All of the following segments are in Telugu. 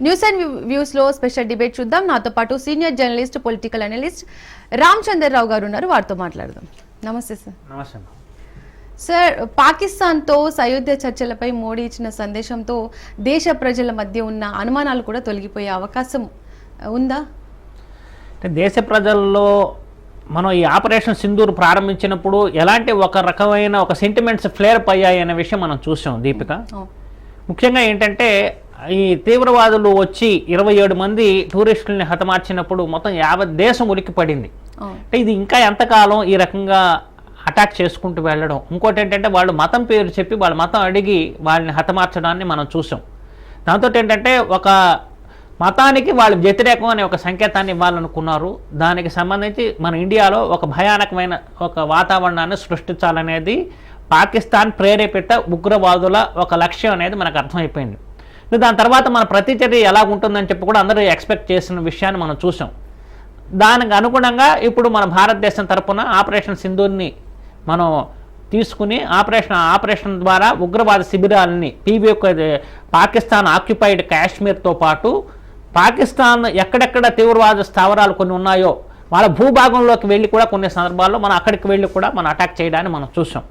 న్యూస్ అండ్ వ్యూస్ లో స్పెషల్ డిబేట్ చూద్దాం. నాతో పాటు senior journalist, political analyst Ramachandrarao గారు ఉన్నారు. వారితో మాట్లాడదాం. నమస్తే సార్. నమస్తే సార్, పాకిస్తాన్తో అయోధ్య చర్చలపై మోడీ ఇచ్చిన సందేశంతో దేశ ప్రజల మధ్య ఉన్న అనుమానాలు కూడా తొలగిపోయే అవకాశం ఉందా? అంటే దేశ ప్రజల్లో మనం ఈ ఆపరేషన్ సింధూర్ ప్రారంభించినప్పుడు ఎలాంటి ఒక రకమైన ఒక సెంటిమెంట్స్ ఫ్లేర్ అయ్యాయి అనే విషయం మనం చూసాం దీపిక. ముఖ్యంగా ఏంటంటే ఈ తీవ్రవాదులు వచ్చి 27 మంది టూరిస్టులని హతమార్చినప్పుడు మొత్తం 50 దేశం ఉలిక్కి పడింది. అంటే ఇది ఇంకా ఎంతకాలం ఈ రకంగా అటాక్ చేసుకుంటూ వెళ్ళడం. ఇంకోటి ఏంటంటే వాళ్ళు మతం పేరు చెప్పి వాళ్ళ మతం అడిగి వాళ్ళని హతమార్చడాన్ని మనం చూసాం. దాంతో ఏంటంటే ఒక మతానికి వాళ్ళు వ్యతిరేకం అనే ఒక సంకేతాన్ని ఇవ్వాలనుకున్నారు. దానికి సంబంధించి మన ఇండియాలో ఒక భయానకమైన ఒక వాతావరణాన్ని సృష్టించాలనేది పాకిస్తాన్ ప్రేరేపిత ఉగ్రవాదుల ఒక లక్ష్యం అనేది మనకు అర్థమైపోయింది. దాని తర్వాత మన ప్రతిచర్య ఎలా ఉంటుందని చెప్పి కూడా అందరూ ఎక్స్పెక్ట్ చేసిన విషయాన్ని మనం చూసాం. దానికి అనుగుణంగా ఇప్పుడు మన భారతదేశం తరఫున ఆపరేషన్ సింధూర్ని మనం తీసుకుని ఆపరేషన్ ద్వారా ఉగ్రవాద శిబిరాలని పాకిస్తాన్ ఆక్యుపైడ్ కాశ్మీర్తో పాటు పాకిస్తాన్ ఎక్కడెక్కడ తీవ్రవాద స్థావరాలు కొన్ని ఉన్నాయో వాళ్ళ భూభాగంలోకి వెళ్ళి కూడా కొన్ని సందర్భాల్లో మనం అక్కడికి వెళ్ళి కూడా మనం అటాక్ చేయడాన్ని మనం చూసాం.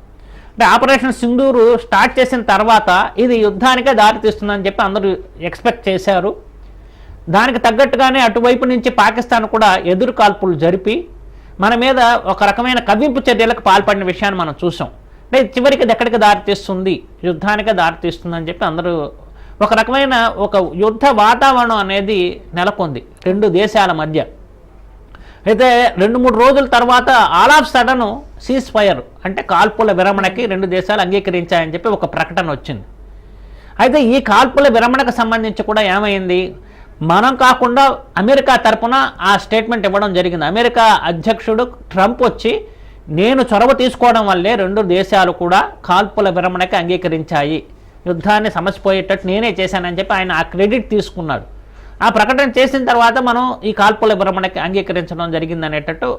అంటే ఆపరేషన్ సింధూరు స్టార్ట్ చేసిన తర్వాత ఇది యుద్ధానికే దారితీస్తుందని చెప్పి అందరూ ఎక్స్పెక్ట్ చేశారు. దానికి తగ్గట్టుగానే అటువైపు నుంచి పాకిస్తాన్ కూడా ఎదురు కాల్పులు జరిపి మన మీద ఒక రకమైన కవ్వింపు చర్యలకు పాల్పడిన విషయాన్ని మనం చూసాం. అంటే చివరికి ఇది ఎక్కడికి దారితీస్తుంది, యుద్ధానికే దారితీస్తుందని చెప్పి అందరూ ఒక రకమైన ఒక యుద్ధ వాతావరణం అనేది నెలకొంది రెండు దేశాల మధ్య. అయితే 2-3 రోజుల తర్వాత all of sudden cease fire అంటే కాల్పుల విరమణకి రెండు దేశాలు అంగీకరించాయని చెప్పి ఒక ప్రకటన వచ్చింది. అయితే ఈ కాల్పుల విరమణకు సంబంధించి కూడా ఏమైంది, మనం కాకుండా అమెరికా తరపున ఆ స్టేట్మెంట్ ఇవ్వడం జరిగింది. అమెరికా అధ్యక్షుడు ట్రంప్ వచ్చి నేను చొరవ తీసుకోవడం వల్లే రెండు దేశాలు కూడా కాల్పుల విరమణకి అంగీకరించాయి, యుద్ధాన్ని సమసిపోయేటట్టు నేనే చేశానని చెప్పి ఆయన ఆ క్రెడిట్ తీసుకున్నాడు. ఆ ప్రకటన చేసిన తర్వాత మనం ఈ కాల్పుల విరమణకి అంగీకరించడం జరిగింది అనేటట్టు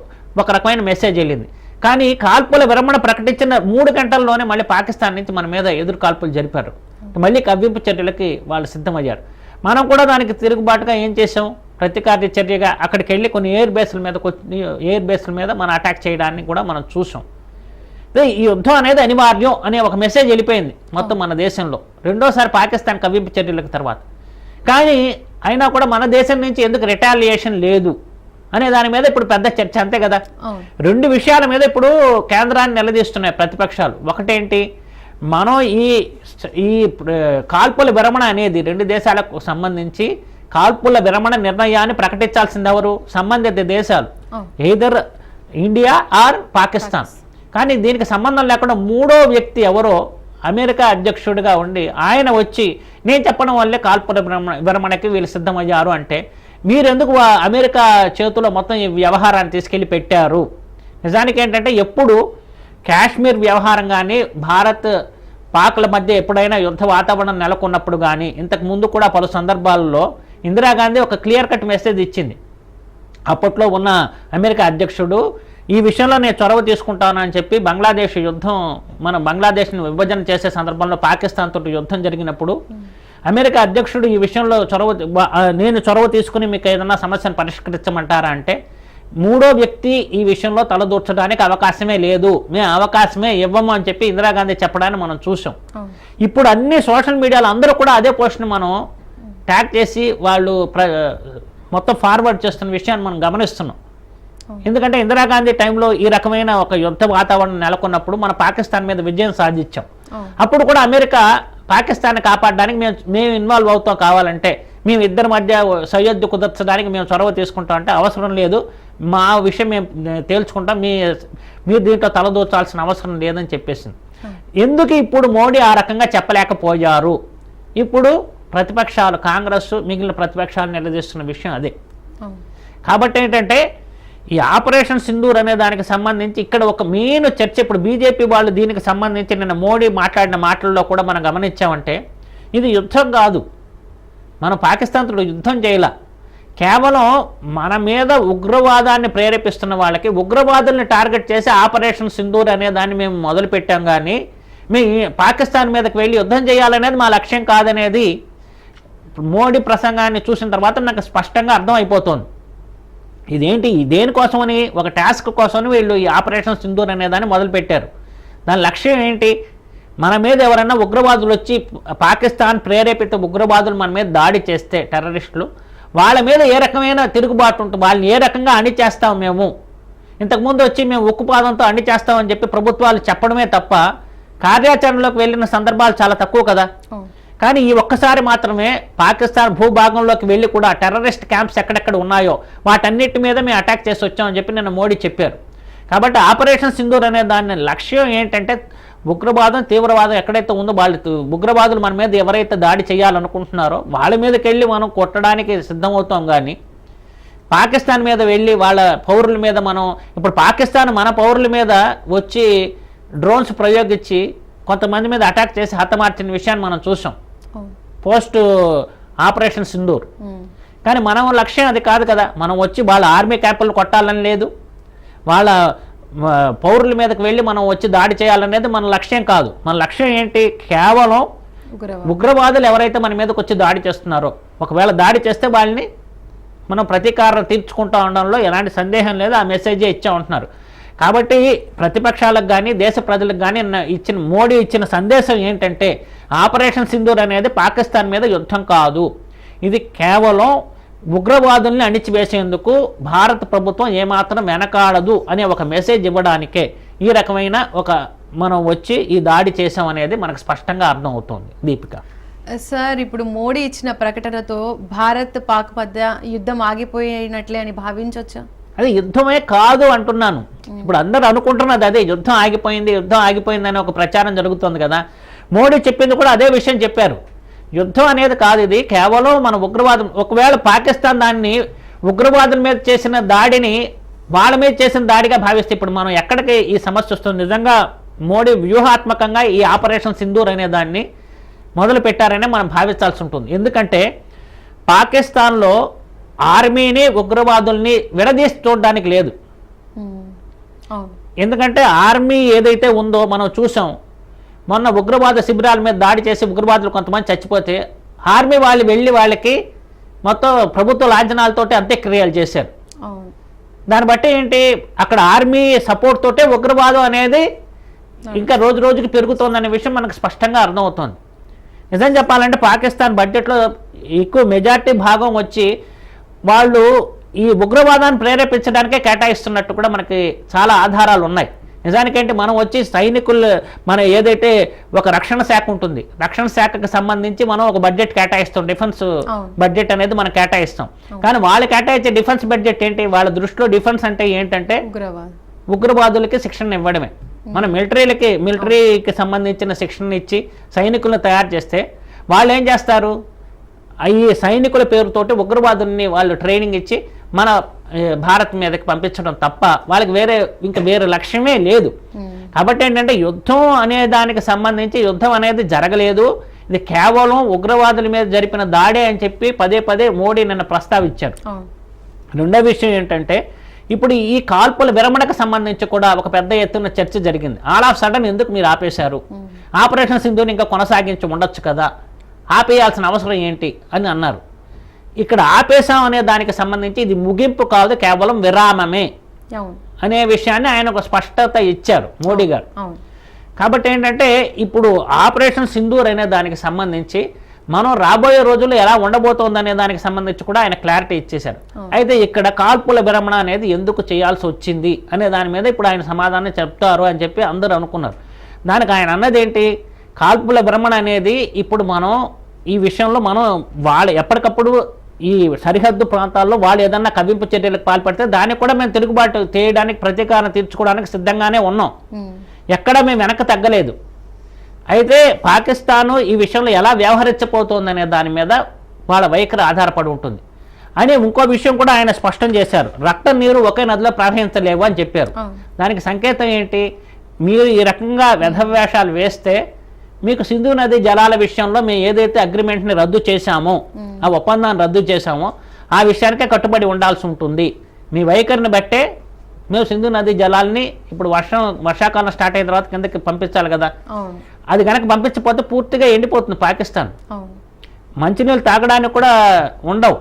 ఒక రకమైన మెసేజ్ వెళ్ళింది. కానీ కాల్పుల విరమణ ప్రకటించిన 3 గంటల్లోనే మళ్ళీ పాకిస్తాన్ నుంచి మన మీద ఎదురు కాల్పులు జరిపారు. మళ్ళీ కవ్వింపు చర్యలకి వాళ్ళు సిద్ధమయ్యారు. మనం కూడా దానికి తిరుగుబాటుగా ఏం చేసాం, ప్రతికార్య చర్యగా అక్కడికి వెళ్ళి కొన్ని ఎయిర్ బేస్ల మీద మనం అటాక్ చేయడాన్ని కూడా మనం చూసాం. ఈ యుద్ధం అనేది అనివార్యం అనే ఒక మెసేజ్ వెళ్ళిపోయింది మొత్తం మన దేశంలో రెండోసారి పాకిస్తాన్ కవ్వింపు చర్యలకు తర్వాత. కానీ అయినా కూడా మన దేశం నుంచి ఎందుకు రిటాలియేషన్ లేదు అనే దాని మీద ఇప్పుడు పెద్ద చర్చ, అంతే కదా. 2 విషయాల మీద ఇప్పుడు కేంద్రాన్ని నిలదీస్తున్నాయి ప్రతిపక్షాలు. ఒకటేంటి, మనం ఈ కాల్పుల విరమణ అనేది 2 దేశాలకు సంబంధించి కాల్పుల విరమణ నిర్ణయాన్ని ప్రకటించాల్సింది ఎవరు, సంబంధిత దేశాలు, ఎయిదర్ ఇండియా ఆర్ పాకిస్తాన్. కానీ దీనికి సంబంధం లేకుండా 3వ వ్యక్తి ఎవరో అమెరికా అధ్యక్షుడిగా ఉండి ఆయన వచ్చి నేను చెప్పడం వల్లే కాల్పుల విరమణకి వీళ్ళు సిద్ధమయ్యారు అంటే మీరెందుకు అమెరికా చేతిలో మొత్తం ఈ వ్యవహారాన్ని తీసుకెళ్ళి పెట్టారు? నిజానికి ఏంటంటే ఎప్పుడు కాశ్మీర్ వ్యవహారం కానీ భారత్ పాక్ల మధ్య ఎప్పుడైనా యుద్ధ వాతావరణం నెలకొన్నప్పుడు కానీ ఇంతకు ముందు కూడా పలు సందర్భాల్లో ఇందిరాగాంధీ ఒక క్లియర్ కట్ మెసేజ్ ఇచ్చింది. అప్పట్లో ఉన్న అమెరికా అధ్యక్షుడు ఈ విషయంలో నేను చొరవ తీసుకుంటానని చెప్పి బంగ్లాదేశ్ యుద్ధం, మనం బంగ్లాదేశ్ని విభజన చేసే సందర్భంలో పాకిస్తాన్ తోటి యుద్ధం జరిగినప్పుడు అమెరికా అధ్యక్షుడు ఈ విషయంలో నేను చొరవ తీసుకుని మీకు ఏదన్నా సమస్యను పరిష్కరించమంటారా అంటే 3వ వ్యక్తి ఈ విషయంలో తలదూర్చడానికి అవకాశమే లేదు, మేము అవకాశమే ఇవ్వము అని చెప్పి ఇందిరాగాంధీ చెప్పడాన్ని మనం చూసాం. ఇప్పుడు అన్ని సోషల్ మీడియాలో అందరూ కూడా అదే పోస్ట్ని మనం ట్యాగ్ చేసి వాళ్ళు మొత్తం ఫార్వర్డ్ చేస్తున్న విషయాన్ని మనం గమనిస్తున్నాం. ఎందుకంటే ఇందిరాగాంధీ టైంలో ఈ రకమైన ఒక యుద్ధ వాతావరణం నెలకొన్నప్పుడు మన పాకిస్తాన్ మీద విజయం సాధించాం. అప్పుడు కూడా అమెరికా పాకిస్తాన్ని కాపాడడానికి మేము ఇన్వాల్వ్ అవుతాం, కావాలంటే మేము ఇద్దరి మధ్య సయోధ్య కుదర్చడానికి మేము చొరవ తీసుకుంటాం అంటే అవసరం లేదు, మా విషయం మేము తేల్చుకుంటాం, మీరు దీంట్లో తలదూర్చాల్సిన అవసరం లేదని చెప్పేసింది. ఎందుకు ఇప్పుడు మోడీ ఆ రకంగా చెప్పలేకపోయారు? ఇప్పుడు ప్రతిపక్షాలు, కాంగ్రెస్ మిగిలిన ప్రతిపక్షాలు నిలదీస్తున్న విషయం అదే. కాబట్టి ఏంటంటే ఈ ఆపరేషన్ సింధూర్ అనే దానికి సంబంధించి ఇక్కడ ఒక మెయిన్ చర్చ, ఇప్పుడు బీజేపీ వాళ్ళు దీనికి సంబంధించి నిన్న మోడీ మాట్లాడిన మాటల్లో కూడా మనం గమనించామంటే ఇది యుద్ధం కాదు, మనం పాకిస్తాన్తో యుద్ధం చేయాల, కేవలం మన మీద ఉగ్రవాదాన్ని ప్రేరేపిస్తున్న వాళ్ళకి ఉగ్రవాదుల్ని టార్గెట్ చేసి ఆపరేషన్ సింధూర్ అనే దాన్ని మేము మొదలుపెట్టాం. కానీ మీ పాకిస్తాన్ మీదకి వెళ్ళి యుద్ధం చేయాలనేది మా లక్ష్యం కాదనేది మోడీ ప్రసంగాన్ని చూసిన తర్వాత నాకు స్పష్టంగా అర్థం అయిపోతుంది ఇదేంటి దేనికోసమని, ఒక టాస్క్ కోసమని వీళ్ళు ఈ ఆపరేషన్ సింధూర్ అనే దాన్ని మొదలుపెట్టారు. దాని లక్ష్యం ఏంటి, మన మీద ఎవరైనా ఉగ్రవాదులు వచ్చి పాకిస్తాన్ ప్రేరేపిత ఉగ్రవాదులు మన మీద దాడి చేస్తే టెర్రరిస్టులు, వాళ్ళ మీద ఏ రకమైన తిరుగుబాటు ఉంటుంది, వాళ్ళని ఏ రకంగా అణిచేస్తాం మేము, ఇంతకుముందు వచ్చి మేము ఉక్కుపాదంతో అణిచేస్తామని చెప్పి ప్రభుత్వాలు చెప్పడమే తప్ప కార్యాచరణలోకి వెళ్ళిన సందర్భాలు చాలా తక్కువ కదా. కానీ ఈ ఒక్కసారి మాత్రమే పాకిస్తాన్ భూభాగంలోకి వెళ్ళి కూడా టెర్రరిస్ట్ క్యాంప్స్ ఎక్కడెక్కడ ఉన్నాయో వాటన్నిటి మీద మేము అటాక్ చేసి వచ్చామని చెప్పి నిన్న మోడీ చెప్పారు. కాబట్టి ఆపరేషన్ సింధూర్ అనే దాని లక్ష్యం ఏంటంటే ఉగ్రవాదం తీవ్రవాదం ఎక్కడైతే ఉందో వాళ్ళు ఉగ్రవాదులు మన మీద ఎవరైతే దాడి చేయాలనుకుంటున్నారో వాళ్ళ మీదకి వెళ్ళి మనం కొట్టడానికి సిద్ధమవుతాం. కానీ పాకిస్తాన్ మీద వెళ్ళి వాళ్ళ పౌరుల మీద మనం ఇప్పుడు పాకిస్తాన్ మన పౌరుల మీద వచ్చి డ్రోన్స్ ప్రయోగించి కొంతమంది మీద అటాక్ చేసి హతమార్చిన విషయాన్ని మనం చూసాం పోస్ట్ ఆపరేషన్ సింధూర్. కానీ మనం లక్ష్యం అది కాదు కదా. మనం వచ్చి వాళ్ళ ఆర్మీ క్యాంపులను కొట్టాలని లేదు, వాళ్ళ పౌరుల మీదకి వెళ్ళి మనం వచ్చి దాడి చేయాలనేది మన లక్ష్యం కాదు. మన లక్ష్యం ఏంటి, కేవలం ఉగ్రవాదులు ఎవరైతే మన మీదకి వచ్చి దాడి చేస్తున్నారో ఒకవేళ దాడి చేస్తే వాళ్ళని మనం ప్రతీకారం తీర్చుకుంటూ ఉండడంలో ఎలాంటి సందేహం లేదు, ఆ మెసేజే ఇచ్చామంటున్నారు. కాబట్టి ప్రతిపక్షాలకు కానీ దేశ ప్రజలకు కానీ మోడీ ఇచ్చిన సందేశం ఏంటంటే ఆపరేషన్ సింధూర్ అనేది పాకిస్తాన్ మీద యుద్ధం కాదు, ఇది కేవలం ఉగ్రవాదుల్ని అణిచివేసేందుకు భారత ప్రభుత్వం ఏమాత్రం వెనకాడదు అనే ఒక మెసేజ్ ఇవ్వడానికే ఈ రకమైన మనం వచ్చి ఈ దాడి చేసాం అనేది మనకు స్పష్టంగా అర్థమవుతోంది. దీపిక సార్, ఇప్పుడు మోడీ ఇచ్చిన ప్రకటనతో భారత్ పాక్ మధ్య యుద్ధం ఆగిపోయినట్లే అని భావించవచ్చా? అది యుద్ధమే కాదు అంటున్నాను. ఇప్పుడు అందరూ అనుకుంటున్నది అదే, యుద్ధం ఆగిపోయింది అనే ఒక ప్రచారం జరుగుతుంది కదా. మోడీ చెప్పింది కూడా అదే విషయం చెప్పారు. యుద్ధం అనేది కాదు, ఇది కేవలం మన ఉగ్రవాదం. ఒకవేళ పాకిస్తాన్ దాన్ని ఉగ్రవాదుల మీద చేసిన దాడిని వాళ్ళ మీద చేసిన దాడిగా భావిస్తే ఇప్పుడు మనం ఎక్కడికి ఈ సమస్య వస్తుంది. నిజంగా మోడీ వ్యూహాత్మకంగా ఈ ఆపరేషన్ సింధూర్ అనే దాన్ని మొదలు పెట్టారనే మనం భావించాల్సి ఉంటుంది. ఎందుకంటే పాకిస్తాన్లో ఆర్మీని ఉగ్రవాదుల్ని విడదీసి చూడడానికి లేదు. ఎందుకంటే ఆర్మీ ఏదైతే ఉందో మనం చూసాం, మొన్న ఉగ్రవాద శిబిరాల మీద దాడి చేసి ఉగ్రవాదులు కొంతమంది చచ్చిపోతే ఆర్మీ వాళ్ళు వెళ్ళి వాళ్ళకి మొత్తం ప్రభుత్వ లాంఛనాలతోటి అంత్యక్రియలు చేశారు. దాన్ని బట్టి ఏంటి, అక్కడ ఆర్మీ సపోర్ట్ తోటే ఉగ్రవాదం అనేది ఇంకా రోజు రోజుకి పెరుగుతోందనే విషయం మనకు స్పష్టంగా అర్థమవుతుంది. నిజం చెప్పాలంటే పాకిస్తాన్ బడ్జెట్లో ఎక్కువ మెజార్టీ భాగం వచ్చి వాళ్ళు ఈ ఉగ్రవాదాన్ని ప్రేరేపించడానికే కేటాయిస్తున్నట్టు కూడా మనకి చాలా ఆధారాలు ఉన్నాయి. నిజానికేంటి, మనం వచ్చి సైనికులు మన ఏదైతే ఒక రక్షణ శాఖ ఉంటుంది, రక్షణ శాఖకు సంబంధించి మనం ఒక బడ్జెట్ కేటాయిస్తాం, డిఫెన్స్ బడ్జెట్ అనేది మనం కేటాయిస్తాం. కానీ వాళ్ళు కేటాయించే డిఫెన్స్ బడ్జెట్ ఏంటి, వాళ్ళ దృష్టిలో డిఫెన్స్ అంటే ఏంటంటే ఉగ్రవాదులకి శిక్షణ ఇవ్వడమే. మనం మిలిటరీకి సంబంధించిన శిక్షణ ఇచ్చి సైనికులను తయారు చేస్తే వాళ్ళు ఏం చేస్తారు, ఈ సైనికుల పేరుతోటి ఉగ్రవాదుల్ని వాళ్ళు ట్రైనింగ్ ఇచ్చి మన భారత్ మీదకి పంపించడం తప్ప వాళ్ళకి వేరే లక్ష్యమే లేదు. కాబట్టి ఏంటంటే యుద్ధం అనే దానికి సంబంధించి యుద్ధం అనేది జరగలేదు, ఇది కేవలం ఉగ్రవాదుల మీద జరిపిన దాడే అని చెప్పి పదే పదే మోడీ నిన్న ప్రస్తావించారు. రెండో విషయం ఏంటంటే ఇప్పుడు ఈ కాల్పుల విరమణకు సంబంధించి కూడా ఒక పెద్ద ఎత్తున చర్చ జరిగింది. ఆల్ ఆఫ్ సడన్ ఎందుకు మీరు ఆపేశారు, ఆపరేషన్ సింధూని ఇంకా కొనసాగించి ఉండొచ్చు కదా, ఆపేయాల్సిన అవసరం ఏంటి అని అన్నారు. ఇక్కడ ఆపేశాం అనే దానికి సంబంధించి ఇది ముగింపు కాదు, కేవలం విరామమే అనే విషయాన్ని ఆయన ఒక స్పష్టత ఇచ్చారు మోడీ గారు. కాబట్టి ఏంటంటే ఇప్పుడు ఆపరేషన్ సింధూర్ అనే దానికి సంబంధించి మనం రాబోయే రోజుల్లో ఎలా ఉండబోతోంది అనే దానికి సంబంధించి కూడా ఆయన క్లారిటీ ఇచ్చేశారు. అయితే ఇక్కడ కాల్పుల విరమణ అనేది ఎందుకు చేయాల్సి వచ్చింది అనే దాని మీద ఇప్పుడు ఆయన సమాధానం చెప్తారు అని చెప్పి అందరూ అనుకున్నారు. దానికి ఆయన అన్నది ఏంటి, కాల్పుల విరమణ అనేది ఇప్పుడు మనం ఈ విషయంలో మనం వాళ్ళు ఎప్పటికప్పుడు ఈ సరిహద్దు ప్రాంతాల్లో వాళ్ళు ఏదన్నా కవ్వింపు చర్యలకు పాల్పడితే దానికి కూడా మేము తిరుగుబాటు చేయడానికి ప్రతీకారం తీర్చుకోవడానికి సిద్ధంగానే ఉన్నాం, ఎక్కడ మేము వెనక్కి తగ్గలేదు. అయితే పాకిస్తాను ఈ విషయంలో ఎలా వ్యవహరించబోతోందనే దాని మీద వాళ్ళ వైఖరి ఆధారపడి ఉంటుంది అని ఇంకో విషయం కూడా ఆయన స్పష్టం చేశారు. రక్త నీరు ఒకే నదిలో ప్రవహించలేవు అని చెప్పారు. దానికి సంకేతం ఏంటి, మీరు ఈ రకంగా వ్యధవేషాలు వేస్తే మీకు సింధు నది జలాల విషయంలో మేము ఏదైతే అగ్రిమెంట్ని రద్దు చేశామో, ఆ ఒప్పందాన్ని రద్దు చేశామో ఆ విషయానికే కట్టుబడి ఉండాల్సి ఉంటుంది. మీ వైఖరిని బట్టే మేము సింధు నది జలాల్ని ఇప్పుడు వర్షాకాలం స్టార్ట్ అయిన తర్వాత కిందకి పంపించాలి కదా, అది కనుక పంపించకపోతే పూర్తిగా ఎండిపోతుంది పాకిస్తాన్. మంచినీళ్ళు తాగడానికి కూడా ఉండవు.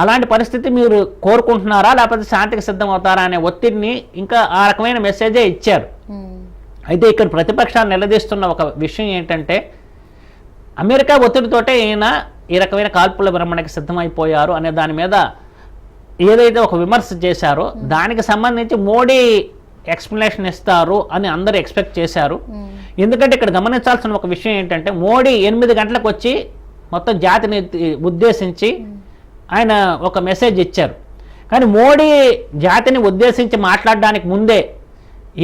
అలాంటి పరిస్థితి మీరు కోరుకుంటున్నారా లేకపోతే శాంతికి సిద్ధం అవుతారా అనే ఒత్తిడిని ఇంకా ఆ రకమైన మెసేజే ఇచ్చారు. అయితే ఇక్కడ ప్రతిపక్షాలు నిలదీస్తున్న ఒక విషయం ఏంటంటే అమెరికా ఒత్తిడితోటే ఈయన ఈ రకమైన కాల్పుల విరమణకి సిద్ధమైపోయారు అనే దాని మీద ఏదైతే ఒక విమర్శ చేశారో దానికి సంబంధించి మోడీ ఎక్స్ప్లెనేషన్ ఇస్తారు అని అందరూ ఎక్స్పెక్ట్ చేశారు. ఎందుకంటే ఇక్కడ గమనించాల్సిన ఒక విషయం ఏంటంటే మోడీ 8 గంటలకు వచ్చి మొత్తం జాతిని ఉద్దేశించి ఆయన ఒక మెసేజ్ ఇచ్చారు. కానీ మోడీ జాతిని ఉద్దేశించి మాట్లాడడానికి ముందే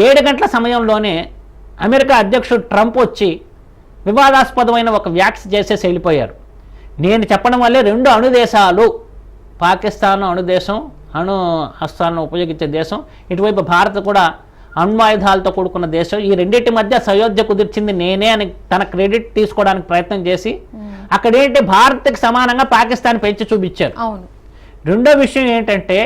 7 గంటల సమయంలోనే అమెరికా అధ్యక్షుడు ట్రంప్ వచ్చి వివాదాస్పదమైన ఒక వ్యాఖ్య చేసేసి వెళ్ళిపోయారు. నేను చెప్పడం వల్లే 2 అణుదేశాలు, పాకిస్తాన్ అణుదేశం, అణు అస్త్రాలను ఉపయోగించే దేశం, ఇటువైపు భారత్ కూడా అణ్వాయుధాలతో కూడుకున్న దేశం, ఈ రెండింటి మధ్య సయోధ్య కుదిర్చింది నేనే అని తన క్రెడిట్ తీసుకోవడానికి ప్రయత్నం చేసి అక్కడేంటి భారత్కి సమానంగా పాకిస్తాన్ పెంచి చూపించారు. రెండో విషయం ఏంటంటే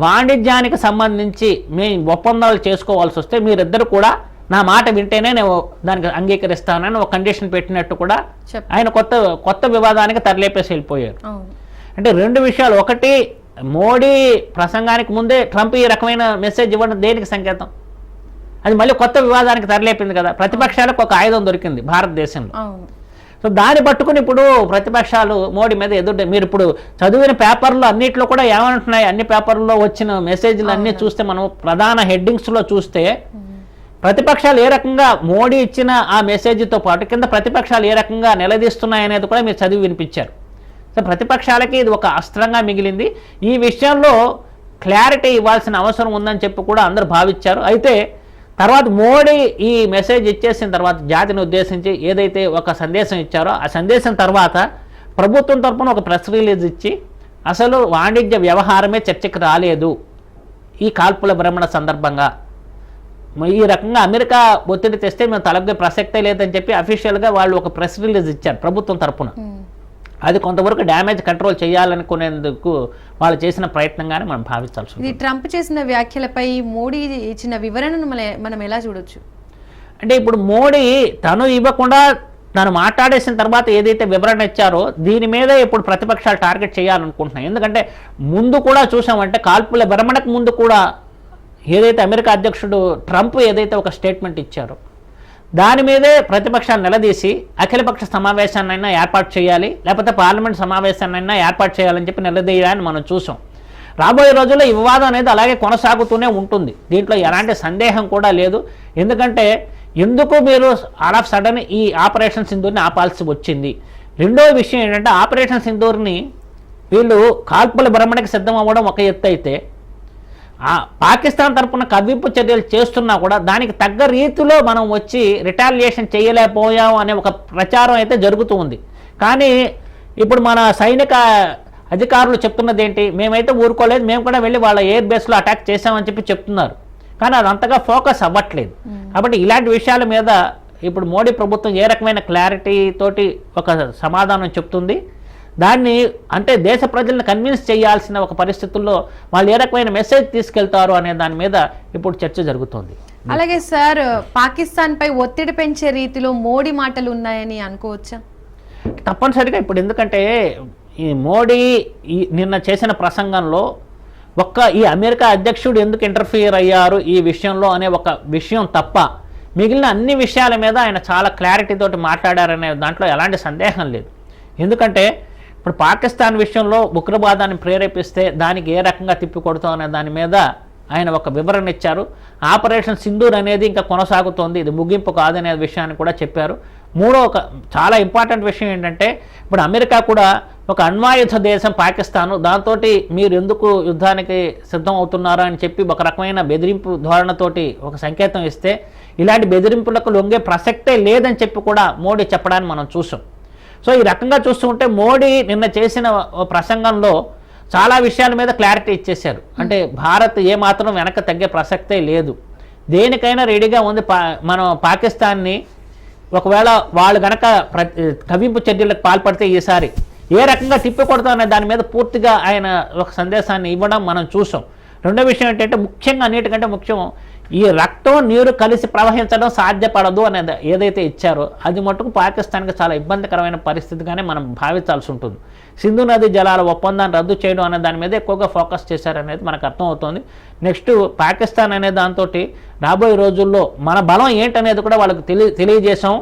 వాణిజ్యానికి సంబంధించి మేము ఒప్పందాలు చేసుకోవాల్సి వస్తే మీరిద్దరు కూడా నా మాట వింటేనే నేను దానికి అంగీకరిస్తానని ఒక కండిషన్ పెట్టినట్టు కూడా ఆయన కొత్త వివాదానికి తరలేపేసి వెళ్ళిపోయారు. అంటే 2 విషయాలు, ఒకటి మోడీ ప్రసంగానికి ముందే ట్రంప్ ఈ రకమైన మెసేజ్ ఇవ్వడం దేనికి సంకేతం? అది మళ్ళీ కొత్త వివాదానికి తరలేపింది కదా. ప్రతిపక్షాలకు ఒక ఆయుధం దొరికింది భారతదేశంలో. సో దాన్ని పట్టుకుని ఇప్పుడు ప్రతిపక్షాలు మోడీ మీద మీరు ఇప్పుడు చదివిన పేపర్లో అన్నింటిలో కూడా ఏమంటున్నాయి, అన్ని పేపర్లో వచ్చిన మెసేజ్లు అన్నీ చూస్తే మనం ప్రధాన హెడ్డింగ్స్లో చూస్తే ప్రతిపక్షాలు ఏ రకంగా మోడీ ఇచ్చిన ఆ మెసేజ్తో పాటు కింద ప్రతిపక్షాలు ఏ రకంగా నిలదీస్తున్నాయనేది కూడా మీరు చదివి వినిపించారు. సో ప్రతిపక్షాలకి ఇది ఒక అస్త్రంగా మిగిలింది. ఈ విషయంలో క్లారిటీ ఇవ్వాల్సిన అవసరం ఉందని చెప్పి కూడా అందరూ భావించారు. అయితే తర్వాత మోడీ ఈ మెసేజ్ ఇచ్చేసిన తర్వాత జాతిని ఉద్దేశించి ఏదైతే ఒక సందేశం ఇచ్చారో ఆ సందేశం తర్వాత ప్రభుత్వం తరఫున ఒక ప్రెస్ రిలీజ్ ఇచ్చి అసలు వాణిజ్య వ్యవహారమే చర్చకు రాలేదు ఈ కాల్పుల విరమణ సందర్భంగా, ఈ రకంగా అమెరికా ఒత్తిడి తెస్తే మేము తలగ్గే ప్రసక్తే లేదని చెప్పి అఫీషియల్గా వాళ్ళు ఒక ప్రెస్ రిలీజ్ ఇచ్చారు ప్రభుత్వం తరఫున. అది కొంతవరకు డ్యామేజ్ కంట్రోల్ చేయాలనుకునేందుకు వాళ్ళు చేసిన ప్రయత్నంగానే మనం భావించాల్సి ఉంది. ఇది ట్రంప్ చేసిన వ్యాఖ్యలపై మోడీ ఇచ్చిన వివరణను మనం ఎలా చూడొచ్చు? అంటే ఇప్పుడు మోడీ తను ఇవ్వకుండా తను మాట్లాడేసిన తర్వాత ఏదైతే వివరణ ఇచ్చారో దీని మీద ఇప్పుడు ప్రతిపక్షాలు టార్గెట్ చేయాలనుకుంటున్నాయి. ఎందుకంటే ముందు కూడా చూసామంటే కాల్పుల విరమణకు ముందు కూడా ఏదైతే అమెరికా అధ్యక్షుడు ట్రంప్ ఏదైతే ఒక స్టేట్మెంట్ ఇచ్చారో దాని మీదే ప్రతిపక్షాలు నిలదీసి అఖిలపక్ష సమావేశాన్నైనా ఏర్పాటు చేయాలి, లేకపోతే పార్లమెంట్ సమావేశాన్నైనా ఏర్పాటు చేయాలని చెప్పి నిలదీయాలని మనం చూసాం. రాబోయే రోజుల్లో ఈ వివాదం అనేది అలాగే కొనసాగుతూనే ఉంటుంది, దీంట్లో ఎలాంటి సందేహం కూడా లేదు. ఎందుకంటే ఎందుకు మీరు ఆల్ ఆఫ్ సడన్ ఈ ఆపరేషన్ సింధూర్ని ఆపాల్సి వచ్చింది? రెండో విషయం ఏంటంటే ఆపరేషన్ సింధూర్ని వీళ్ళు కాల్పుల విరమణకి సిద్ధం అవ్వడం ఒక ఎత్తు అయితే పాకిస్తాన్ తరఫున కవ్వింపు చర్యలు చేస్తున్నా కూడా దానికి తగ్గ రీతిలో మనం వచ్చి రిటాలియేషన్ చేయలేకపోయాం అనే ఒక ప్రచారం అయితే జరుగుతూ ఉంది. కానీ ఇప్పుడు మన సైనిక అధికారులు చెప్తున్నది ఏంటి, మేమైతే ఊరుకోలేదు, మేము కూడా వెళ్ళి వాళ్ళ ఎయిర్ బేస్లో అటాక్ చేసామని చెప్పి చెప్తున్నారు. కానీ అది అంతగా ఫోకస్ అవ్వట్లేదు. కాబట్టి ఇలాంటి విషయాల మీద ఇప్పుడు మోడీ ప్రభుత్వం ఏ రకమైన క్లారిటీ తోటి ఒక సమాధానం చెప్తుంది, దాన్ని అంటే దేశ ప్రజలను కన్విన్స్ చేయాల్సిన ఒక పరిస్థితుల్లో వాళ్ళు ఏ రకమైన మెసేజ్ తీసుకెళ్తారు అనే దాని మీద ఇప్పుడు చర్చ జరుగుతుంది. అలాగే సార్, పాకిస్తాన్పై ఒత్తిడి పెంచే రీతిలో మోడీ మాటలు ఉన్నాయని అనుకోవచ్చా? తప్పనిసరిగా ఇప్పుడు ఎందుకంటే ఈ మోడీ నిన్న చేసిన ప్రసంగంలో ఈ అమెరికా అధ్యక్షుడు ఎందుకు ఇంటర్ఫియర్ అయ్యారు ఈ విషయంలో అనే ఒక విషయం తప్ప మిగిలిన అన్ని విషయాల మీద ఆయన చాలా క్లారిటీతోటి మాట్లాడారనే దాంట్లో ఎలాంటి సందేహం లేదు. ఎందుకంటే ఇప్పుడు పాకిస్తాన్ విషయంలో ఉగ్రవాదాన్ని ప్రేరేపిస్తే దానికి ఏ రకంగా తిప్పికొడతాం అనే దాని మీద ఆయన ఒక వివరణ ఇచ్చారు. ఆపరేషన్ సింధూర్ అనేది ఇంకా కొనసాగుతోంది, ఇది ముగింపు కాదనే విషయాన్ని కూడా చెప్పారు. మూడో ఒక చాలా ఇంపార్టెంట్ విషయం ఏంటంటే ఇప్పుడు అమెరికా కూడా ఒక అణ్వాయుధ దేశం పాకిస్తాను, దాంతో మీరు ఎందుకు యుద్ధానికి సిద్ధం అవుతున్నారా అని చెప్పి ఒక రకమైన బెదిరింపు ధోరణతోటి ఒక సంకేతం ఇస్తే ఇలాంటి బెదిరింపులకు లొంగే ప్రసక్తే లేదని చెప్పి కూడా మోడీ చెప్పడాన్ని మనం చూసాం. సో ఈ రకంగా చూస్తుంటే మోడీ నిన్న చేసిన ప్రసంగంలో చాలా విషయాల మీద క్లారిటీ ఇచ్చేశారు. అంటే భారత్ ఏమాత్రం వెనక తగ్గే ప్రసక్తే లేదు, దేనికైనా రెడీగా ఉంది. మనం పాకిస్తాన్ని ఒకవేళ వాళ్ళు కనుక కవింపు చర్యలకు పాల్పడితే ఈసారి ఏ రకంగా తిప్పికొడతామనే దాని మీద పూర్తిగా ఆయన ఒక సందేశాన్ని ఇవ్వడం మనం చూసాం. రెండో విషయం ఏంటంటే ముఖ్యంగా అన్నిటికంటే ముఖ్యం ఈ రక్తం నీరు కలిసి ప్రవహించడం సాధ్యపడదు అనేది ఏదైతే ఇచ్చారో అది మటుకు పాకిస్తాన్కి చాలా ఇబ్బందికరమైన పరిస్థితిగానే మనం భావించాల్సి ఉంటుంది. సింధు నది జలాల ఒప్పందాన్ని రద్దు చేయడం అనే దాని మీద ఎక్కువగా ఫోకస్ చేశారనేది మనకు అర్థమవుతుంది. నెక్స్ట్ పాకిస్తాన్ అనే దాంతో రాబోయే రోజుల్లో మన బలం ఏంటనేది కూడా వాళ్ళకి తెలియజేసాం.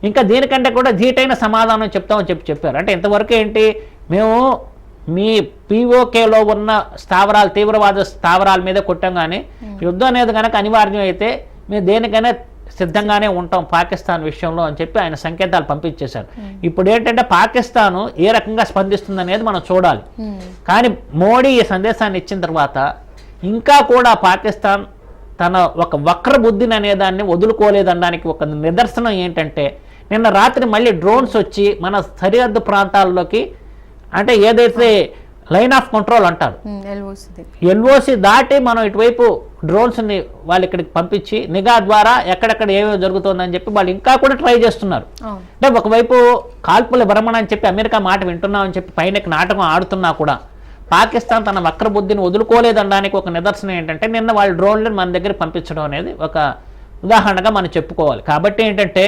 ఇంకా దీనికంటే కూడా ధీటైన సమాధానం చెప్తామని చెప్పారు. అంటే ఇంతవరకు ఏంటి, మేము మీ పీఓకేలో ఉన్న స్థావరాలు, తీవ్రవాద స్థావరాల మీద కొట్టాం, కానీ యుద్ధం అనేది కనుక అనివార్యం అయితే మేము దేనికైనా సిద్ధంగానే ఉంటాం పాకిస్తాన్ విషయంలో అని చెప్పి ఆయన సంకేతాలు పంపించేశారు. ఇప్పుడు ఏంటంటే పాకిస్తాన్ ఏ రకంగా స్పందిస్తుంది అనేది మనం చూడాలి. కానీ మోడీ ఈ సందేశాన్ని ఇచ్చిన తర్వాత ఇంకా కూడా పాకిస్తాన్ తన ఒక వక్ర బుద్ధిని అనేదాన్ని వదులుకోలేదనడానికి ఒక నిదర్శనం ఏంటంటే, నిన్న రాత్రి మళ్ళీ డ్రోన్స్ వచ్చి మన సరిహద్దు ప్రాంతాల్లోకి, అంటే ఏదైతే లైన్ ఆఫ్ కంట్రోల్ అంటారు, ఎల్ఓసి దాటి మనం ఇటువైపు డ్రోన్స్ని వాళ్ళు ఇక్కడికి పంపించి నిఘా ద్వారా ఎక్కడెక్కడ ఏమేమి జరుగుతుందని చెప్పి వాళ్ళు ఇంకా కూడా ట్రై చేస్తున్నారు. అంటే ఒకవైపు కాల్పుల విరమణ అని చెప్పి అమెరికా మాట వింటున్నామని చెప్పి పైనకి నాటకం ఆడుతున్నా కూడా పాకిస్తాన్ తన వక్ర బుద్ధిని వదులుకోలేదనడానికి ఒక నిదర్శనం ఏంటంటే నిన్న వాళ్ళ డ్రోన్లను మన దగ్గర పంపించడం అనేది ఒక ఉదాహరణగా మనం చెప్పుకోవాలి. కాబట్టి ఏంటంటే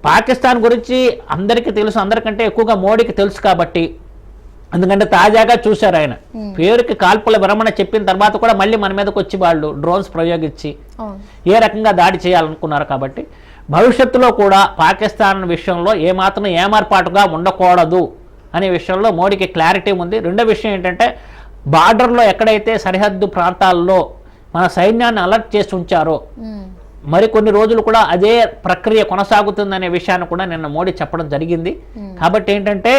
పాకిస్తాన్ గురించి అందరికీ తెలుసు, అందరికంటే ఎక్కువగా మోడీకి తెలుసు. కాబట్టి ఎందుకంటే తాజాగా చూశారు ఆయన పేరుకి కాల్పుల విరమణ చెప్పిన తర్వాత కూడా మళ్ళీ మన మీదకి వచ్చి వాళ్ళు డ్రోన్స్ ప్రయోగించి ఏ రకంగా దాడి చేయాలనుకున్నారు. కాబట్టి భవిష్యత్తులో కూడా పాకిస్తాన్ విషయంలో ఏమాత్రం ఏమార్పాటుగా ఉండకూడదు అనే విషయంలో మోడీకి క్లారిటీ ఉంది. రెండో విషయం ఏంటంటే బార్డర్లో ఎక్కడైతే సరిహద్దు ప్రాంతాల్లో మన సైన్యాన్ని అలర్ట్ చేసి ఉంచారో మరికొన్ని రోజులు కూడా అదే ప్రక్రియ కొనసాగుతుందనే విషయాన్ని కూడా నిన్న మోడీ చెప్పడం జరిగింది. కాబట్టి ఏంటంటే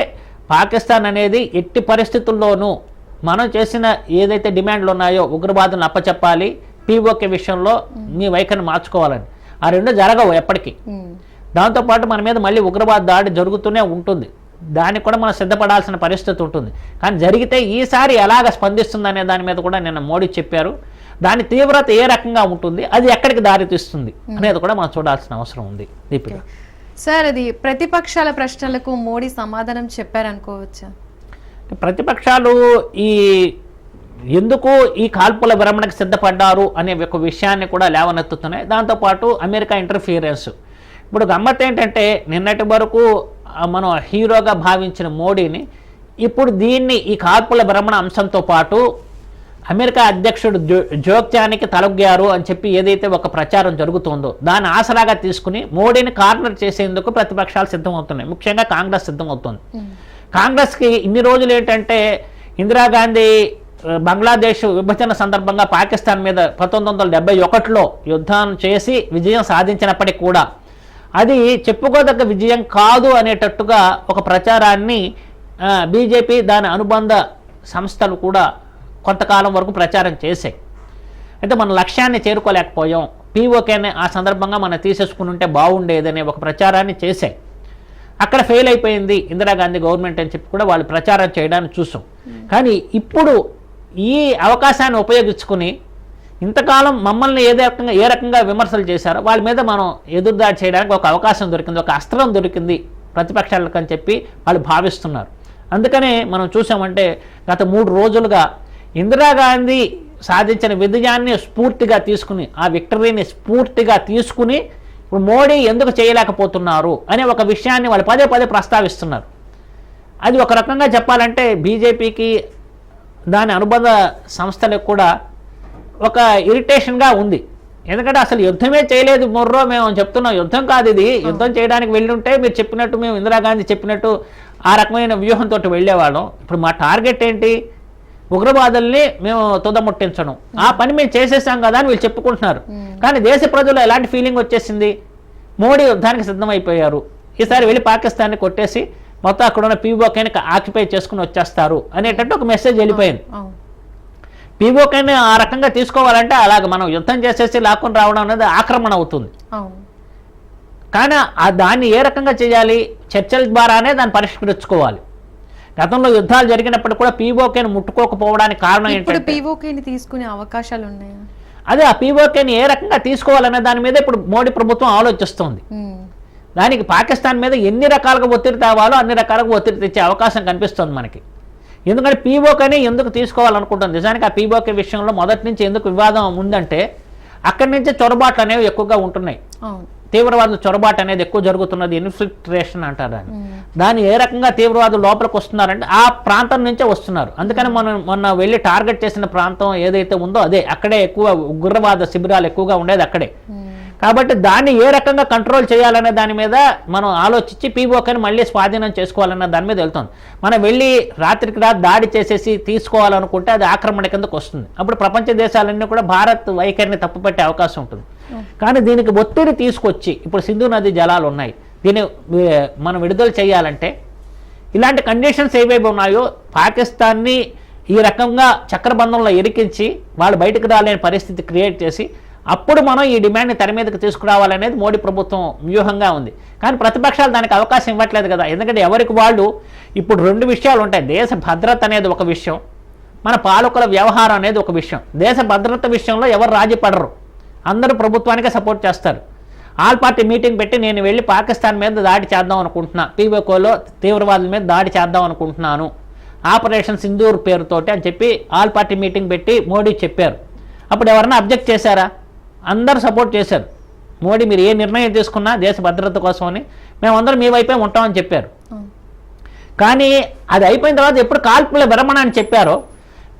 పాకిస్తాన్ అనేది ఎట్టి పరిస్థితుల్లోనూ మనం చేసిన ఏదైతే డిమాండ్లు ఉన్నాయో ఉగ్రవాదులను అప్పచెప్పాలి, పీఓకే విషయంలో మీ వైఖరిని మార్చుకోవాలని, ఆ రెండు జరగవు ఎప్పటికీ. దాంతోపాటు మన మీద మళ్ళీ ఉగ్రవాద దాడి జరుగుతూనే ఉంటుంది, దానికి కూడా మనం సిద్ధపడాల్సిన పరిస్థితి ఉంటుంది. కానీ జరిగితే ఈసారి ఎలాగ స్పందిస్తుంది అనే దాని మీద కూడా నిన్న మోడీ చెప్పారు. దాని తీవ్రత ఏ రకంగా ఉంటుంది, అది ఎక్కడికి దారితీస్తుంది అనేది కూడా మనం చూడాల్సిన అవసరం ఉంది. దీపిక సార్, అది ప్రతిపక్షాల ప్రశ్నలకు మోడీ సమాధానం చెప్పారనుకోవచ్చా? ప్రతిపక్షాలు ఎందుకు ఈ కాల్పుల విరమణకు సిద్ధపడ్డారు అనే ఒక విషయాన్ని కూడా లేవనెత్తుతున్నాయి. దాంతోపాటు అమెరికా ఇంటర్ఫియరెన్స్. ఇప్పుడు గమ్మత్ ఏంటంటే నిన్నటి వరకు మనం హీరోగా భావించిన మోడీని ఇప్పుడు ఈ కాల్పుల విరమణ అంశంతో పాటు అమెరికా అధ్యక్షుడు జోక్యానికి తలొగ్గారు అని చెప్పి ఏదైతే ఒక ప్రచారం జరుగుతుందో దాన్ని ఆసరాగా తీసుకుని మోడీని కార్నర్ చేసేందుకు ప్రతిపక్షాలు సిద్ధమవుతున్నాయి. ముఖ్యంగా కాంగ్రెస్ సిద్ధమవుతుంది. కాంగ్రెస్కి ఇన్ని రోజులు ఏంటంటే ఇందిరాగాంధీ బంగ్లాదేశ్ విభజన సందర్భంగా పాకిస్తాన్ మీద 1971లో యుద్ధం చేసి విజయం సాధించినప్పటికీ కూడా అది చెప్పుకోదగ్గ విజయం కాదు అనేటట్టుగా ఒక ప్రచారాన్ని బీజేపీ దాని అనుబంధ సంస్థలు కూడా కొంతకాలం వరకు ప్రచారం చేశాయి. అయితే మన లక్ష్యాన్ని చేరుకోలేకపోయాం, పీఓకేని ఆ సందర్భంగా మనం తీసేసుకుని ఉంటే బాగుండేదనే ఒక ప్రచారాన్ని చేశాయి. అక్కడ ఫెయిల్ అయిపోయింది ఇందిరాగాంధీ గవర్నమెంట్ అని చెప్పి కూడా వాళ్ళు ప్రచారం చేయడానికి చూసాం. కానీ ఇప్పుడు ఈ అవకాశాన్ని ఉపయోగించుకుని ఇంతకాలం మమ్మల్ని ఏ రకంగా విమర్శలు చేశారో వాళ్ళ మీద మనం ఎదురుదాడి చేయడానికి ఒక అవకాశం దొరికింది, ఒక అస్త్రం దొరికింది ప్రతిపక్షాలకు అని చెప్పి వాళ్ళు భావిస్తున్నారు. అందుకనే మనం చూసామంటే గత 3 రోజులుగా ఇందిరాగాంధీ సాధించిన విజయాన్ని స్ఫూర్తిగా తీసుకుని, ఆ విక్టరీని స్ఫూర్తిగా తీసుకుని ఇప్పుడు మోడీ ఎందుకు చేయలేకపోతున్నారు అనే ఒక విషయాన్ని వాళ్ళు పదే పదే ప్రస్తావిస్తున్నారు. అది ఒక రకంగా చెప్పాలంటే బీజేపీకి దాని అనుబంధ సంస్థలకు కూడా ఒక ఇరిటేషన్గా ఉంది. ఎందుకంటే అసలు యుద్ధమే చేయలేదు మొర్రో మేము చెప్తున్నాం, యుద్ధం కాదు ఇది, యుద్ధం చేయడానికి వెళ్ళుంటే మీరు చెప్పినట్టు మేము ఇందిరాగాంధీ చెప్పినట్టు ఆ రకమైన వ్యూహంతో వెళ్ళేవాళ్ళం. ఇప్పుడు మా టార్గెట్ ఏంటి, ఉగ్రవాదుల్ని మేము తుదముట్టించడం, ఆ పని మేము చేసేసాం కదా అని వీళ్ళు చెప్పుకుంటున్నారు. కానీ దేశ ప్రజలు ఎలాంటి ఫీలింగ్ వచ్చేసింది, మోడీ యుద్ధానికి సిద్ధమైపోయారు, ఈసారి వెళ్ళి పాకిస్తాన్ని కొట్టేసి మొత్తం అక్కడ ఉన్న పీఓకేని ఆక్యుపై చేసుకుని వచ్చేస్తారు అనేటట్టు ఒక మెసేజ్ వెళ్ళిపోయింది. పీఓకేని ఆ రకంగా తీసుకోవాలంటే అలాగ మనం యుద్ధం చేసేసి లాక్కొని రావడం అనేది ఆక్రమణ అవుతుంది. కానీ దాన్ని ఏ రకంగా చేయాలి, చర్చల ద్వారానే దాన్ని పరిష్కరించుకోవాలి. గతంలో యుద్ధాలు జరిగినప్పుడు కూడా పీఓకేని ముట్టుకోకపోవడానికి కారణం ఏంటంటే పీఓకేని తీసుకునే అవకాశాలు ఉన్నాయా, అదే ఆ పీఓకేని ఏ రకంగా తీసుకోవాలనే దాని మీద ఇప్పుడు మోడీ ప్రభుత్వం ఆలోచిస్తోంది. దానికి పాకిస్తాన్ మీద ఎన్ని రకాలుగా ఒత్తిడి తేవాలో అన్ని రకాలుగా ఒత్తిడి తెచ్చే అవకాశం కనిపిస్తుంది మనకి. ఎందుకంటే పీఓకేని ఎందుకు తీసుకోవాలనుకుంటుంది, నిజానికి ఆ పీఓకే విషయంలో మొదటి నుంచి ఎందుకు వివాదం ఉందంటే అక్కడి నుంచే చొరబాట్లు అనేవి ఎక్కువగా ఉంటున్నాయి. అవును. తీవ్రవాదుల చొరబాటు అనేది ఎక్కువ జరుగుతున్నది, ఇన్ఫిల్ట్రేషన్ అంటారు దాన్ని ఏ రకంగా తీవ్రవాదులు లోపలికి వస్తున్నారంటే ఆ ప్రాంతం నుంచే వస్తున్నారు. అందుకని మనం మొన్న వెళ్ళి టార్గెట్ చేసిన ప్రాంతం ఏదైతే ఉందో అదే, అక్కడే ఎక్కువ ఉగ్రవాద శిబిరాలు ఎక్కువగా ఉండేది అక్కడే. కాబట్టి దాన్ని ఏ రకంగా కంట్రోల్ చేయాలనే దాని మీద మనం ఆలోచించి పీఓకేని మళ్ళీ స్వాధీనం చేసుకోవాలన్న దాని మీద వెళ్తుంది. మనం వెళ్ళి రాత్రికి దాడి చేసేసి తీసుకోవాలనుకుంటే అది ఆక్రమణ కిందకు వస్తుంది. అప్పుడు ప్రపంచ దేశాలన్నీ కూడా భారత్ వైఖరిని తప్పుపట్టే అవకాశం ఉంటుంది. కానీ దీనికి ఒత్తిడి తీసుకొచ్చి ఇప్పుడు సింధు నది జలాలు ఉన్నాయి, దీన్ని మనం విడుదల చేయాలంటే ఇలాంటి కండిషన్స్ ఏవేవి ఉన్నాయో పాకిస్తాన్ని ఈ రకంగా చక్రబంధంలో ఇరికించి వాళ్ళు బయటకు రాలేని పరిస్థితి క్రియేట్ చేసి అప్పుడు మనం ఈ డిమాండ్ని తెర మీదకి తీసుకురావాలనేది మోడీ ప్రభుత్వం వ్యూహంగా ఉంది. కానీ ప్రతిపక్షాలు దానికి అవకాశం ఇవ్వట్లేదు కదా. ఎందుకంటే ఎవరికి వాళ్ళు ఇప్పుడు రెండు విషయాలు ఉంటాయి. దేశ భద్రత అనేది ఒక విషయం, మన పాలకుల వ్యవహారం అనేది ఒక విషయం. దేశ భద్రత విషయంలో ఎవరు రాజీ పడరు, అందరూ ప్రభుత్వానికే సపోర్ట్ చేస్తారు. ఆల్ పార్టీ మీటింగ్ పెట్టి నేను వెళ్ళి పాకిస్తాన్ మీద దాడి చేద్దాం అనుకుంటున్నా, పీఓకేలో తీవ్రవాదుల మీద దాడి చేద్దాం అనుకుంటున్నాను ఆపరేషన్ సింధూర్ పేరుతోటి అని చెప్పి ఆల్ పార్టీ మీటింగ్ పెట్టి మోడీ చెప్పారు. అప్పుడు ఎవరన్నా అబ్జెక్ట్ చేశారా? అందరూ సపోర్ట్ చేశారు. మోడీ మీరు ఏ నిర్ణయం తీసుకున్నా దేశ భద్రత కోసం అని మేమందరం మీ వైపే ఉంటామని చెప్పారు. కానీ అది అయిపోయిన తర్వాత ఎప్పుడు కాల్పుల విరమణ అని చెప్పారో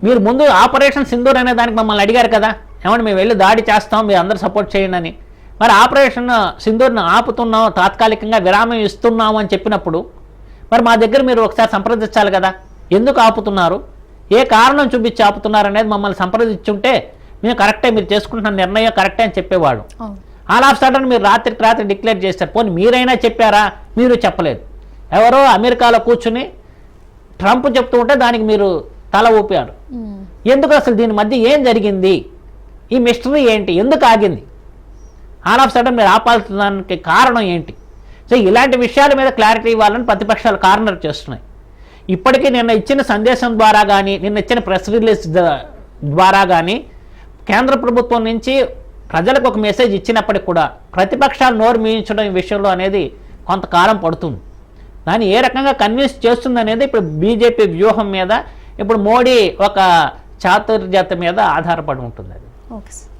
మీరు ముందు ఆపరేషన్ సింధూర్ అనే దానికి మమ్మల్ని అడిగారు కదా, ఏమంటే మేము వెళ్ళి దాడి చేస్తాం మీరు అందరూ సపోర్ట్ చేయండి అని. మరి ఆపరేషన్ సింధూర్ను ఆపుతున్నాం, తాత్కాలికంగా విరామం ఇస్తున్నాము అని చెప్పినప్పుడు మరి మా దగ్గర మీరు ఒకసారి సంప్రదించాలి కదా, ఎందుకు ఆపుతున్నారు, ఏ కారణం చూపించి ఆపుతున్నారు అనేది మమ్మల్ని సంప్రదించుంటే మేము కరెక్టే, మీరు చేసుకుంటున్న నిర్ణయం కరెక్టే అని చెప్పేవాడు. ఆల్ ఆఫ్ సడన్ మీరు రాత్రికి రాత్రి డిక్లేర్ చేస్తారు. పోనీ మీరైనా చెప్పారా? మీరు చెప్పలేదు. ఎవరో అమెరికాలో కూర్చుని ట్రంప్ చెప్తూ ఉంటే దానికి మీరు తల ఊపారు. ఎందుకు అసలు దీని మధ్య ఏం జరిగింది, ఈ మిస్టరీ ఏంటి, ఎందుకు ఆగింది, ఆల్ ఆఫ్ సడన్ మీరు ఆపాల్సిన కారణం ఏంటి? సో ఇలాంటి విషయాల మీద క్లారిటీ ఇవ్వాలని ప్రతిపక్షాలు కార్నర్ చేస్తున్నాయి. ఇప్పటికీ నిన్న ఇచ్చిన సందేశం ద్వారా కానీ నిన్న ఇచ్చిన ప్రెస్ రిలీజ్ ద్వారా కానీ కేంద్ర ప్రభుత్వం నుంచి ప్రజలకు ఒక మెసేజ్ ఇచ్చినప్పటికి కూడా ప్రతిపక్షాలు నోరు మీయించడం ఈ విషయంలో అనేది కొంతకాలం పడుతుంది. దాన్ని ఏ రకంగా కన్విన్స్ చేస్తుంది అనేది ఇప్పుడు బీజేపీ వ్యూహం మీద, ఇప్పుడు మోడీ ఒక చాతుర్యత మీద ఆధారపడి ఉంటుంది. అది ఓకే సార్.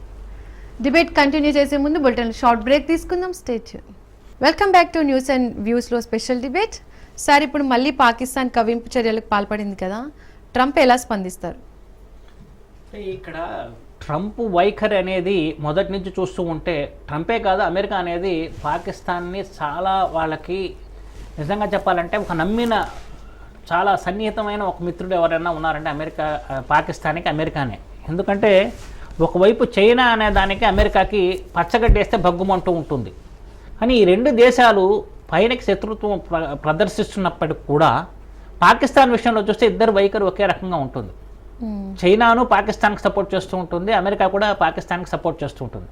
డిబేట్ కంటిన్యూ చేసే ముందు బులెటిన్ షార్ట్ బ్రేక్ తీసుకుందాం. Stay tune. Welcome back to news and వ్యూస్లో స్పెషల్ డిబేట్. సార్ ఇప్పుడు మళ్ళీ పాకిస్తాన్ కవింపు చర్యలకు పాల్పడింది కదా, ట్రంప్ ఎలా స్పందిస్తారు? ఇక్కడ ట్రంప్ వైఖరి అనేది మొదటి నుంచి చూస్తూ ఉంటే ట్రంపే కాదు అమెరికా అనేది పాకిస్తాన్ని చాలా వాళ్ళకి నిజంగా చెప్పాలంటే ఒక నమ్మిన చాలా సన్నిహితమైన ఒక మిత్రుడు ఎవరైనా ఉన్నారంటే అమెరికా, పాకిస్తాన్కి అమెరికానే. ఎందుకంటే ఒకవైపు చైనా అనే దానికి అమెరికాకి పచ్చగడ్డేస్తే భగ్గుమంటూ ఉంటుంది. కానీ ఈ రెండు దేశాలు పైనకి శత్రుత్వం ప్రదర్శిస్తున్నప్పటికి కూడా పాకిస్తాన్ విషయంలో చూస్తే ఇద్దరు వైఖరి ఒకే రకంగా ఉంటుంది. చైనాను పాకిస్తాన్కి సపోర్ట్ చేస్తూ ఉంటుంది, అమెరికా కూడా పాకిస్తాన్కి సపోర్ట్ చేస్తూ ఉంటుంది.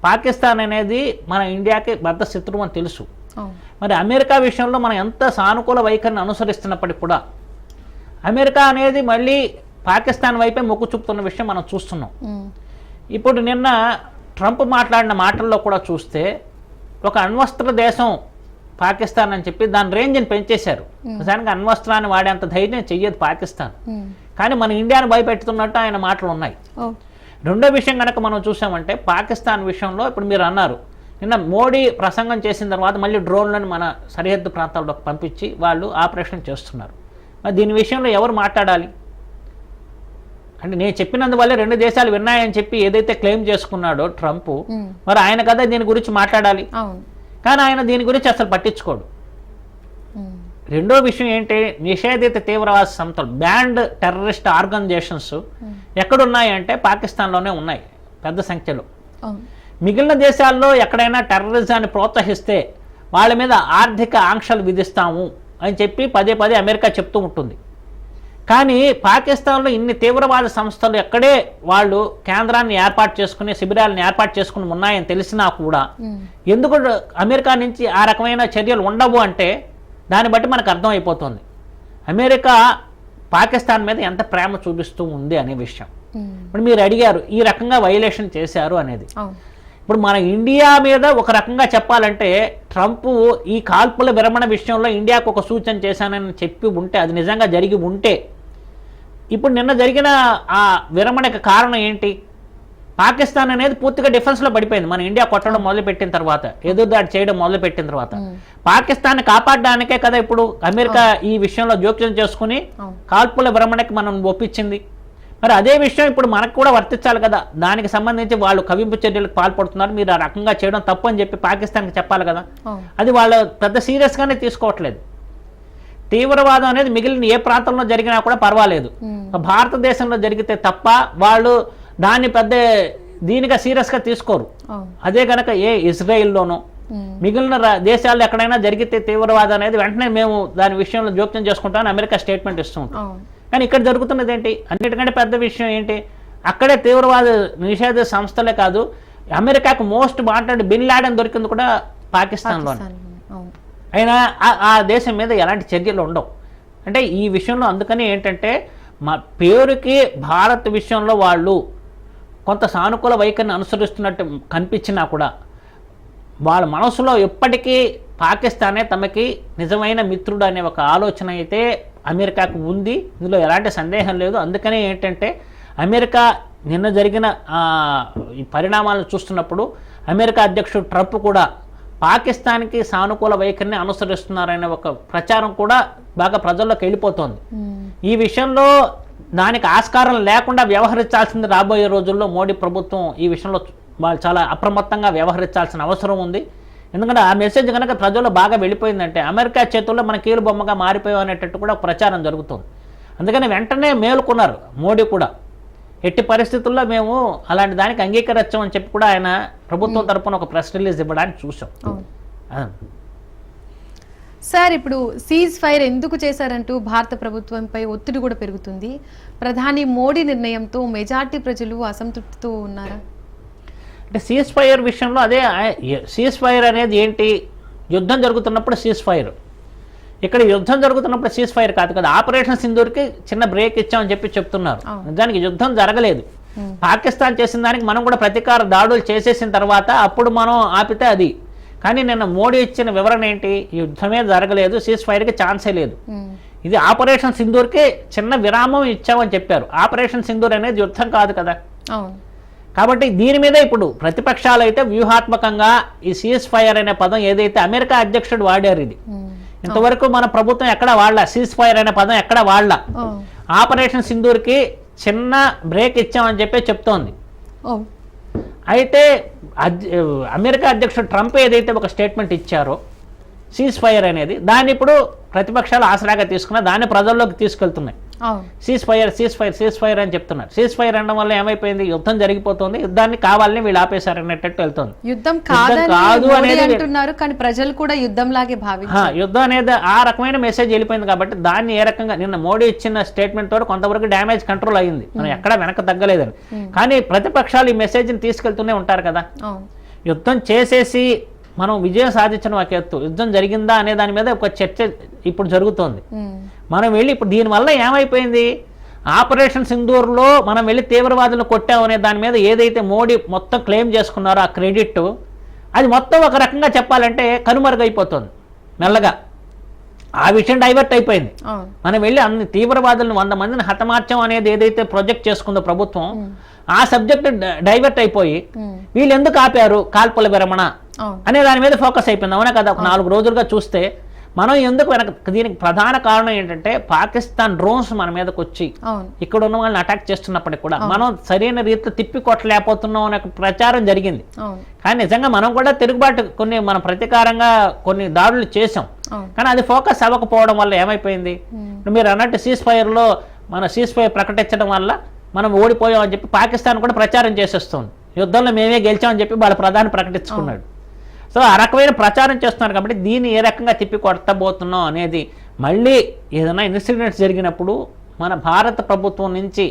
పాకిస్తాన్ అనేది మన ఇండియాకి పెద్ద శత్రువు అని తెలుసు. మరి అమెరికా విషయంలో మనం ఎంత సానుకూల వైఖరిని అనుసరిస్తున్నప్పటికి కూడా అమెరికా అనేది మళ్ళీ పాకిస్తాన్ వైపే మొగ్గు చూపుతున్న విషయం మనం చూస్తున్నాం. ఇప్పుడు నిన్న ట్రంప్ మాట్లాడిన మాటల్లో కూడా చూస్తే ఒక అణ్వస్త్ర దేశం పాకిస్తాన్ అని చెప్పి దాని రేంజ్ని పెంచేశారు. నిజానికి అణ్వస్త్రాన్ని వాడేంత ధైర్యం చెయ్యదు పాకిస్తాన్, కానీ మన ఇండియాను భయపెడుతున్నట్టు ఆయన మాటలు ఉన్నాయి. రెండో విషయం కనుక మనం చూసామంటే పాకిస్తాన్ విషయంలో ఇప్పుడు మీరు అన్నారు నిన్న మోడీ ప్రసంగం చేసిన తర్వాత మళ్ళీ డ్రోన్లను మన సరిహద్దు ప్రాంతాల్లోకి పంపించి వాళ్ళు ఆపరేషన్ చేస్తున్నారు. మరి దీని విషయంలో ఎవరు మాట్లాడాలి? అంటే నేను చెప్పినందువల్లే రెండు దేశాలు విన్నాయని చెప్పి ఏదైతే క్లెయిమ్ చేసుకున్నాడో ట్రంప్, మరి ఆయన కదా దీని గురించి మాట్లాడాలి. కానీ ఆయన దీని గురించి అసలు పట్టించుకోడు. రెండో విషయం ఏంటి, నిషేధిత తీవ్రవాద సంస్థలు, బ్యాండ్ టెర్రరిస్ట్ ఆర్గనైజేషన్స్ ఎక్కడున్నాయంటే పాకిస్తాన్లోనే ఉన్నాయి పెద్ద సంఖ్యలో. మిగిలిన దేశాల్లో ఎక్కడైనా టెర్రరిజాన్ని ప్రోత్సహిస్తే వాళ్ళ మీద ఆర్థిక ఆంక్షలు విధిస్తాము అని చెప్పి పదే పదే అమెరికా చెప్తూ ఉంటుంది. కానీ పాకిస్తాన్లో ఇన్ని తీవ్రవాద సంస్థలు ఎక్కడే వాళ్ళు కేంద్రాన్ని ఏర్పాటు చేసుకుని శిబిరాలను ఏర్పాటు చేసుకుని ఉన్నాయని తెలిసినా కూడా ఎందుకు అమెరికా నుంచి ఆ రకమైన చర్యలు ఉండవు అంటే దాన్ని బట్టి మనకు అర్థమైపోతుంది అమెరికా పాకిస్తాన్ మీద ఎంత ప్రేమ చూపిస్తూ ఉంది అనే విషయం. ఇప్పుడు మీరు అడిగారు ఈ రకంగా వైలేషన్ చేశారు అనేది. ఇప్పుడు మన ఇండియా మీద ఒక రకంగా చెప్పాలంటే ట్రంప్ ఈ కాల్పుల విరమణ విషయంలో ఇండియాకు ఒక సూచన చేశానని చెప్పి ఉంటే, అది నిజంగా జరిగి ఉంటే ఇప్పుడు నిన్న జరిగిన ఆ విరమణకి కారణం ఏంటి? పాకిస్తాన్ అనేది పూర్తిగా డిఫెన్స్లో పడిపోయింది. మన ఇండియా కొట్టడం మొదలుపెట్టిన తర్వాత, ఎదురుదాడి చేయడం మొదలుపెట్టిన తర్వాత పాకిస్తాన్ కాపాడడానికే కదా ఇప్పుడు అమెరికా ఈ విషయంలో జోక్యం చేసుకుని కాల్పుల విరమణకి మనం ఒప్పించింది. మరి అదే విషయం ఇప్పుడు మనకు కూడా వర్తించాలి కదా. దానికి సంబంధించి వాళ్ళు కవింపు చర్యలకు పాల్పడుతున్నారు, మీరు ఆ రకంగా చేయడం తప్పు అని చెప్పి పాకిస్తాన్కి చెప్పాలి కదా. అది వాళ్ళు పెద్ద సీరియస్గానే తీసుకోవట్లేదు. తీవ్రవాదం అనేది మిగిలిన ఏ ప్రాంతంలో జరిగినా కూడా పర్వాలేదు, భారతదేశంలో జరిగితే తప్ప వాళ్ళు దాన్ని పెద్ద దీనిగా సీరియస్గా తీసుకోరు. అదే కనుక ఇజ్రాయిల్లోనో మిగిలిన దేశాల్లో ఎక్కడైనా జరిగితే తీవ్రవాదం అనేది వెంటనే మేము దాని విషయంలో జోక్యం చేసుకుంటామని అమెరికా స్టేట్మెంట్ ఇస్తూ ఉంటాం. కానీ ఇక్కడ జరుగుతున్నది ఏంటి, అన్నిటికంటే పెద్ద విషయం ఏంటి, అక్కడే తీవ్రవాద నిషేధ సంస్థలే కాదు, అమెరికాకు మోస్ట్ వాంటెడ్ బిన్ లాడెన్ దొరికింది కూడా పాకిస్తాన్లోనే. అయినా ఆ దేశం మీద ఎలాంటి చర్యలు ఉండవు. అంటే ఈ విషయంలో అందుకని ఏంటంటే మా పేరుకి భారత్ విషయంలో వాళ్ళు కొంత సానుకూల వైఖరిని అనుసరిస్తున్నట్టు కనిపించినా కూడా వాళ్ళ మనసులో ఎప్పటికీ పాకిస్తానే తమకి నిజమైన మిత్రుడు అనే ఒక ఆలోచన అయితే అమెరికాకు ఉంది. ఇందులో ఎలాంటి సందేహం లేదు. అందుకనే ఏంటంటే అమెరికా నిన్న జరిగిన ఈ పరిణామాలను చూస్తున్నప్పుడు అమెరికా అధ్యక్షుడు ట్రంప్ కూడా పాకిస్తాన్కి సానుకూల వైఖరిని అనుసరిస్తున్నారనే ఒక ప్రచారం కూడా బాగా ప్రజల్లోకి వెళ్ళిపోతోంది. ఈ విషయంలో దానికి ఆస్కారం లేకుండా వ్యవహరించాల్సింది రాబోయే రోజుల్లో మోడీ ప్రభుత్వం ఈ విషయంలో వాళ్ళు చాలా అప్రమత్తంగా వ్యవహరించాల్సిన అవసరం ఉంది. ఎందుకంటే ఆ మెసేజ్ కనుక ప్రజల్లో బాగా వెళ్ళిపోయిందంటే అమెరికా చేతుల్లో మన కీలు బొమ్మగా మారిపోయాం అనేటట్టు కూడా ప్రచారం జరుగుతుంది. అందుకని వెంటనే మేలుకున్నారు మోడీ కూడా. ఎట్టి పరిస్థితుల్లో మేము అలాంటి దానికి అంగీకరించామని చెప్పి కూడా ఆయన ప్రభుత్వం తరపున ఒక ప్రెస్ రిలీజ్ ఇవ్వడానికి చూసాం. సార్, ఇప్పుడు సీజ్ ఫైర్ ఎందుకు చేశారంటూ భారత ప్రభుత్వంపై ఒత్తిడి కూడా పెరుగుతుంది. ప్రధాని మోడీ నిర్ణయంతో మెజార్టీ ప్రజలు అసంతృప్తితో ఉన్నారా? అంటే సీజ్ ఫైర్ విషయంలో అదే సీజ్ ఫైర్ అనేది ఏంటి, యుద్ధం జరుగుతున్నప్పుడు సీజ్ ఫైర్, ఇక్కడ యుద్ధం జరుగుతున్నప్పుడు సీజ్ ఫైర్ కాదు కదా. ఆపరేషన్ సింధూర్కి చిన్న బ్రేక్ ఇచ్చామని చెప్పి చెప్తున్నారు. నిజానికి యుద్ధం జరగలేదు. పాకిస్తాన్ చేసిన దానికి మనం కూడా ప్రతీకార దాడులు చేసేసిన తర్వాత అప్పుడు మనం ఆపితే అది. కానీ నిన్న మోడీ ఇచ్చిన వివరణ ఏంటి, యుద్ధమే జరగలేదు, సీజ్ ఫైర్కి ఛాన్సే లేదు, ఇది ఆపరేషన్ సింధూర్కి చిన్న విరామం ఇచ్చామని చెప్పారు. ఆపరేషన్ సింధూర్ అనేది యుద్ధం కాదు కదా. కాబట్టి దీని మీద ఇప్పుడు ప్రతిపక్షాలు అయితే వ్యూహాత్మకంగా ఈ సీజ్ ఫైర్ అనే పదం ఏదైతే అమెరికా అధ్యక్షుడు వాడారు, ఇది ఇంతవరకు మన ప్రభుత్వం ఎక్కడ వాడలా. సీజ్ ఫైర్ అనే పదం ఎక్కడ వాడలా. ఆపరేషన్ సింధూర్కి చిన్న బ్రేక్ ఇచ్చామని చెప్పి చెప్తోంది. అయితే అమెరికా అధ్యక్షుడు ట్రంప్ ఏదైతే ఒక స్టేట్మెంట్ ఇచ్చారో సీజ్ ఫైర్ అనేది, దాన్ని ఇప్పుడు ప్రతిపక్షాలు ఆసరాగా తీసుకున్నా దాన్ని ప్రజల్లోకి తీసుకెళ్తున్నాయి. సీజ్ ఫైర్ అని చెప్తున్నారు. సీజ్ ఫైర్ అనడం వల్ల ఏమైపోయింది, యుద్ధం జరిగిపోతుంది, యుద్ధాన్ని కావాలని వీళ్ళు ఆపేశారనేటట్టు వెళ్తుంది. యుద్ధం కాదు అనేది అంటున్నారు, కానీ ప్రజలు కూడా యుద్ధం లాగే భావించారు. యుద్ధం అనేది ఆ రకమైన మెసేజ్ వెళ్ళిపోయింది. కాబట్టి దాన్ని ఏ రకంగా నిన్న మోడీ ఇచ్చిన స్టేట్మెంట్ తోటి కొంతవరకు డ్యామేజ్ కంట్రోల్ అయ్యింది, మనం ఎక్కడ వెనక తగ్గలేదని. కానీ ప్రతిపక్షాలు ఈ మెసేజ్ని తీసుకెళ్తూనే ఉంటారు కదా. యుద్ధం చేసేసి మనం విజయం సాధించడం ఒక ఎత్తు, యుద్ధం జరిగిందా అనే దాని మీద ఒక చర్చ ఇప్పుడు జరుగుతోంది. మనం వెళ్ళి ఇప్పుడు దీనివల్ల ఏమైపోయింది, ఆపరేషన్ సింధూర్లో మనం వెళ్ళి తీవ్రవాదులను కొట్టామనే దాని మీద ఏదైతే మోడీ మొత్తం క్లెయిమ్ చేసుకున్నారో ఆ క్రెడిట్, అది మొత్తం ఒక రకంగా చెప్పాలంటే కనుమరుగైపోతుంది మెల్లగా. ఆ విషయం డైవర్ట్ అయిపోయింది. మనం వెళ్ళి అన్ని తీవ్రవాదులను 100 మందిని హతమార్చం అనేది ఏదైతే ప్రొజెక్ట్ చేసుకుందో ప్రభుత్వం, ఆ సబ్జెక్ట్ డైవర్ట్ అయిపోయి వీళ్ళు ఎందుకు ఆపారు కాల్పుల విరమణ అనే దాని మీద ఫోకస్ అయిపోయింది. అవునా కదా. ఒక 4 రోజులుగా చూస్తే మనం ఎందుకు వెనక, దీనికి ప్రధాన కారణం ఏంటంటే పాకిస్తాన్ డ్రోన్స్ మన మీదకి వచ్చి ఇక్కడ ఉన్న వాళ్ళని అటాక్ చేస్తున్నప్పటికీ కూడా మనం సరైన రీతిలో తిప్పి కొట్టలేకపోతున్నాం అనే ప్రచారం జరిగింది. కానీ నిజంగా మనం కూడా తిరుగుబాటు కొన్ని మనం ప్రతీకారంగా కొన్ని దాడులు చేసాం. కానీ అది ఫోకస్ అవ్వకపోవడం వల్ల ఏమైపోయింది, మీరు అన్నట్టు సీజ్ ఫైర్లో మన సీజ్ ఫైర్ ప్రకటించడం వల్ల మనం ఓడిపోయామని చెప్పి పాకిస్తాన్ కూడా ప్రచారం చేసేస్తుంది. యుద్ధంలో మేమే గెలిచామని చెప్పి వాళ్ళ ప్రధాని ప్రకటించుకున్నాడు. సో ఆ రకమైన ప్రచారం చేస్తున్నారు. కాబట్టి దీన్ని ఏ రకంగా తిప్పి కొట్టబోతున్నాం అనేది, మళ్ళీ ఏదైనా ఇన్సిడెంట్స్ జరిగినప్పుడు మన భారత ప్రభుత్వం నుంచి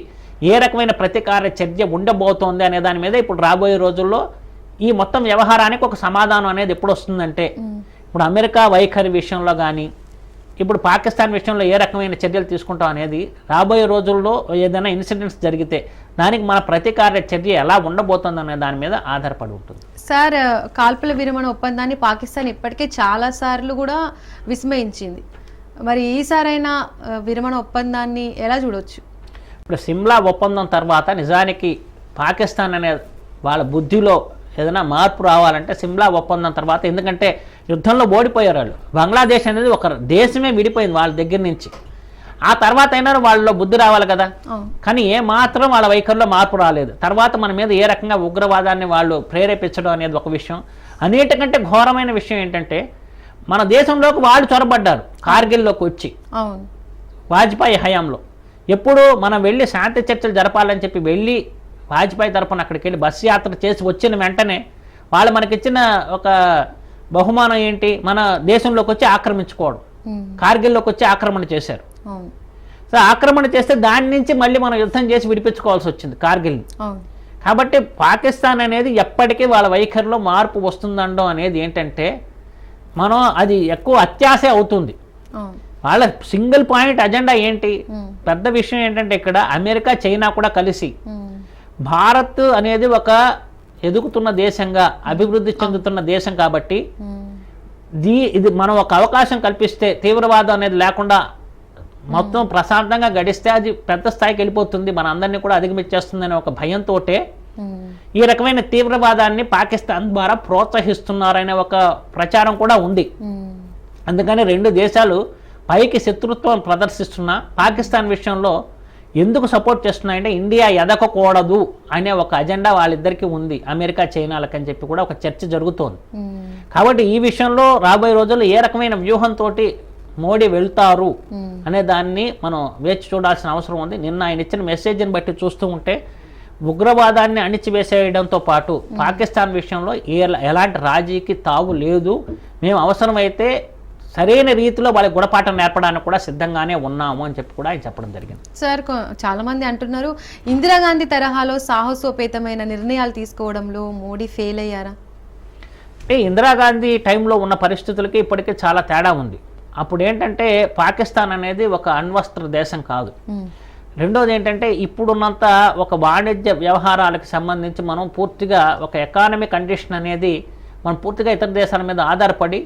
ఏ రకమైన ప్రతీకార చర్య ఉండబోతోంది అనే దాని మీద ఇప్పుడు రాబోయే రోజుల్లో ఈ మొత్తం వ్యవహారానికి ఒక సమాధానం అనేది ఎప్పుడు వస్తుందంటే, ఇప్పుడు అమెరికా వైఖరి విషయంలో కానీ ఇప్పుడు పాకిస్తాన్ విషయంలో ఏ రకమైన చర్యలు తీసుకుంటాం అనేది రాబోయే రోజుల్లో ఏదైనా ఇన్సిడెంట్స్ జరిగితే దానికి మన ప్రతీకార చర్య ఎలా ఉండబోతుంది అనే దాని మీద ఆధారపడి ఉంటుంది. సార్, కాల్పుల విరమణ ఒప్పందాన్ని పాకిస్తాన్ ఇప్పటికే చాలా సార్లు కూడా విస్మయించింది. మరి ఈసారైనా విరమణ ఒప్పందాన్ని ఎలా చూడవచ్చు? ఇప్పుడు సిమ్లా ఒప్పందం తర్వాత నిజానికి పాకిస్తాన్ అనే వాళ్ళ బుద్ధిలో ఏదైనా మార్పు రావాలంటే సిమ్లా ఒప్పందం తర్వాత, ఎందుకంటే యుద్ధంలో ఓడిపోయారు వాళ్ళు. బంగ్లాదేశ్ అనేది ఒక దేశమే విడిపోయింది వాళ్ళ దగ్గర నుంచి. ఆ తర్వాత అయినా వాళ్ళలో బుద్ధి రావాలి కదా, కానీ ఏ మాత్రం వాళ్ళ వైఖరిలో మార్పు రాలేదు. తర్వాత మన మీద ఏ రకంగా ఉగ్రవాదాన్ని వాళ్ళు ప్రేరేపించడం అనేది ఒక విషయం. అన్నిటికంటే ఘోరమైన విషయం ఏంటంటే మన దేశంలోకి వాళ్ళు చొరబడ్డారు కార్గిల్లోకి వచ్చి వాజ్పేయి హయాంలో. ఎప్పుడు మనం వెళ్ళి శాంతి చర్చలు జరపాలని చెప్పి వెళ్ళి వాజ్పేయి తరపున అక్కడికి వెళ్ళి బస్సు యాత్ర చేసి వచ్చిన వెంటనే వాళ్ళు మనకిచ్చిన ఒక బహుమానం ఏంటి, మన దేశంలోకి వచ్చి ఆక్రమించుకోవడం. కార్గిల్లోకి వచ్చి ఆక్రమణ చేశారు. సో ఆక్రమణ చేస్తే దాని నుంచి మళ్ళీ మనం యుద్ధం చేసి విడిపించుకోవాల్సి వచ్చింది కార్గిల్ని. కాబట్టి పాకిస్తాన్ అనేది ఎప్పటికీ వాళ్ళ వైఖరిలో మార్పు వస్తుందనడం అనేది ఏంటంటే మనం అది ఎక్కువ అత్యాశే అవుతుంది. వాళ్ళ సింగిల్ పాయింట్ అజెండా ఏంటి, పెద్ద విషయం ఏంటంటే ఇక్కడ అమెరికా చైనా కూడా కలిసి భారత్ అనేది ఒక ఎదుగుతున్న దేశంగా అభివృద్ధి చెందుతున్న దేశం కాబట్టి ఇది మనం ఒక అవకాశం కల్పిస్తే తీవ్రవాదం అనేది లేకుండా మొత్తం ప్రశాంతంగా గడిస్తే అది పెద్ద స్థాయికి వెళ్ళిపోతుంది, మన అందరినీ కూడా అధిగమించేస్తుందనే ఒక భయంతో ఈ రకమైన తీవ్రవాదాన్ని పాకిస్తాన్ ద్వారా ప్రోత్సహిస్తున్నారనే ఒక ప్రచారం కూడా ఉంది. అందుకని రెండు దేశాలు పైకి శత్రుత్వం ప్రదర్శిస్తున్నా పాకిస్తాన్ విషయంలో ఎందుకు సపోర్ట్ చేస్తున్నాయంటే ఇండియా ఎదగకూడదు అనే ఒక అజెండా వాళ్ళిద్దరికీ ఉంది, అమెరికా చైనాలకని చెప్పి కూడా ఒక చర్చ జరుగుతోంది. కాబట్టి ఈ విషయంలో రాబోయే రోజుల్లో ఏ రకమైన వ్యూహంతో మోడీ వెళ్తారు అనే దాన్ని మనం వేచి చూడాల్సిన అవసరం ఉంది. నిన్న ఆయన ఇచ్చిన మెసేజ్ని బట్టి చూస్తూ ఉంటే ఉగ్రవాదాన్ని అణిచివేసేయడంతో పాటు పాకిస్తాన్ విషయంలో ఎలాంటి రాజీకి తావు లేదు, మేము అవసరమైతే సరైన రీతిలో వాళ్ళకి గుణపాఠం నేర్పడానికి కూడా సిద్ధంగానే ఉన్నాము అని చెప్పి కూడా ఆయన చెప్పడం జరిగింది. సార్, చాలా మంది అంటున్నారు ఇందిరాగాంధీ తరహాలో సాహసోపేతమైన నిర్ణయాలు తీసుకోవడంలో మోడీ ఫెయిల్ అయ్యారా? అంటే ఇందిరాగాంధీ టైంలో ఉన్న పరిస్థితులకి ఇప్పటికీ చాలా తేడా ఉంది. అప్పుడు ఏంటంటే పాకిస్తాన్ అనేది ఒక అణ్వస్త్ర దేశం కాదు. రెండోది ఏంటంటే ఇప్పుడున్నంత ఒక వాణిజ్య వ్యవహారాలకు సంబంధించి మనం పూర్తిగా ఒక ఎకానమిక్ కండిషన్ అనేది మనం పూర్తిగా ఇతర దేశాల మీద ఆధారపడి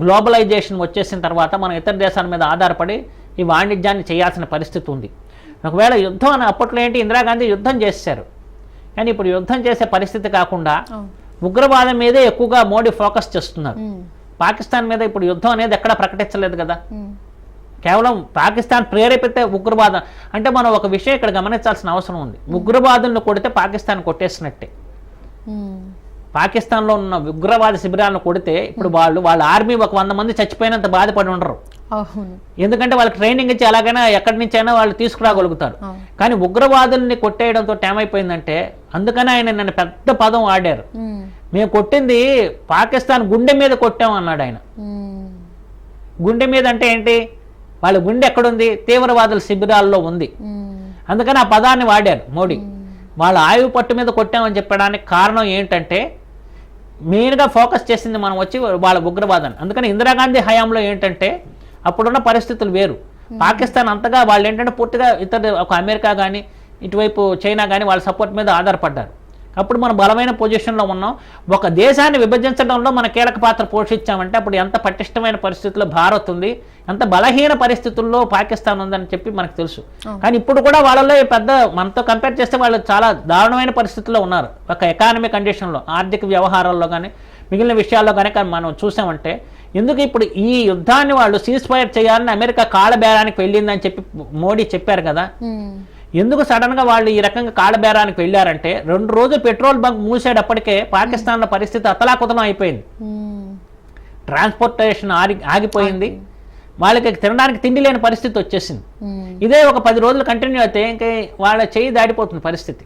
గ్లోబలైజేషన్ వచ్చేసిన తర్వాత మనం ఇతర దేశాల మీద ఆధారపడి ఈ వాణిజ్యాన్ని చేయాల్సిన పరిస్థితి ఉంది. ఒకవేళ యుద్ధం అని అప్పట్లో ఏంటి ఇందిరాగాంధీ యుద్ధం చేశారు, కానీ ఇప్పుడు యుద్ధం చేసే పరిస్థితి కాకుండా ఉగ్రవాదం మీదే ఎక్కువగా మోడీ ఫోకస్ చేస్తున్నారు. పాకిస్తాన్ మీద ఇప్పుడు యుద్ధం అనేది ఎక్కడా ప్రకటించలేదు కదా, కేవలం పాకిస్తాన్ ప్రేరేపితే ఉగ్రవాదం అంటే మనం ఒక విషయం ఇక్కడ గమనించాల్సిన అవసరం ఉంది. ఉగ్రవాదులను కొడితే పాకిస్తాన్ కొట్టేసినట్టే. పాకిస్తాన్లో ఉన్న ఉగ్రవాద శిబిరాలను కొడితే ఇప్పుడు వాళ్ళ ఆర్మీ ఒక 100 మంది చచ్చిపోయినంత బాధపడి ఉండరు, ఎందుకంటే వాళ్ళకి ట్రైనింగ్ ఇచ్చి ఎలాగైనా ఎక్కడి నుంచి అయినా వాళ్ళు తీసుకురాగలుగుతారు. కానీ ఉగ్రవాదుల్ని కొట్టేయడంతో ఏమైపోయిందంటే, అందుకని ఆయన నన్ను పెద్ద పదం వాడారు, మేము కొట్టింది పాకిస్తాన్ గుండె మీద కొట్టాం అన్నాడు ఆయన. గుండె మీద అంటే ఏంటి, వాళ్ళ గుండె ఎక్కడుంది, తీవ్రవాదుల శిబిరాల్లో ఉంది. అందుకని ఆ పదాన్ని వాడారు మోడీ. వాళ్ళ ఆయువు పట్టు మీద కొట్టామని చెప్పడానికి కారణం ఏంటంటే మెయిన్గా ఫోకస్ చేసింది మనం వచ్చి వాళ్ళ ఉగ్రవాదాన్ని. అందుకని ఇందిరాగాంధీ హయాంలో ఏంటంటే అప్పుడున్న పరిస్థితులు వేరు. పాకిస్తాన్ అంతగా వాళ్ళు ఏంటంటే పూర్తిగా ఇతర ఒక అమెరికా కానీ ఇటువైపు చైనా కానీ వాళ్ళ సపోర్ట్ మీద ఆధారపడ్డారు. అప్పుడు మనం బలమైన పొజిషన్లో ఉన్నాం. ఒక దేశాన్ని విభజించడంలో మన కీలక పాత్ర పోషించామంటే అప్పుడు ఎంత పటిష్టమైన పరిస్థితుల్లో భారత్ ఉంది, ఎంత బలహీన పరిస్థితుల్లో పాకిస్తాన్ ఉందని చెప్పి మనకు తెలుసు. కానీ ఇప్పుడు కూడా వాళ్ళలో పెద్ద మనతో కంపేర్ చేస్తే వాళ్ళు చాలా దారుణమైన పరిస్థితుల్లో ఉన్నారు. ఒక ఎకానమీ కండిషన్లో, ఆర్థిక వ్యవహారాల్లో కానీ మిగిలిన విషయాల్లో కానీ మనం చూసామంటే ఎందుకు ఇప్పుడు ఈ యుద్ధాన్ని వాళ్ళు సీజ్ ఫైర్ చేయాలని అమెరికా కాళ్ళబేరానికి వెళ్ళిందని చెప్పి మోడీ చెప్పారు కదా, ఎందుకు సడన్గా వాళ్ళు ఈ రకంగా కాళ్ళబేరానికి వెళ్ళారంటే 2 రోజులు పెట్రోల్ బంక్ మూసేటప్పటికే పాకిస్తాన్లో పరిస్థితి అతలాకుతలం అయిపోయింది. ట్రాన్స్పోర్టేషన్ ఆగిపోయింది, వాళ్ళకి తినడానికి తిండి లేని పరిస్థితి వచ్చేసింది. ఇదే ఒక 10 రోజులు కంటిన్యూ అయితే ఇంకా వాళ్ళ చేయి దాడిపోతుంది పరిస్థితి.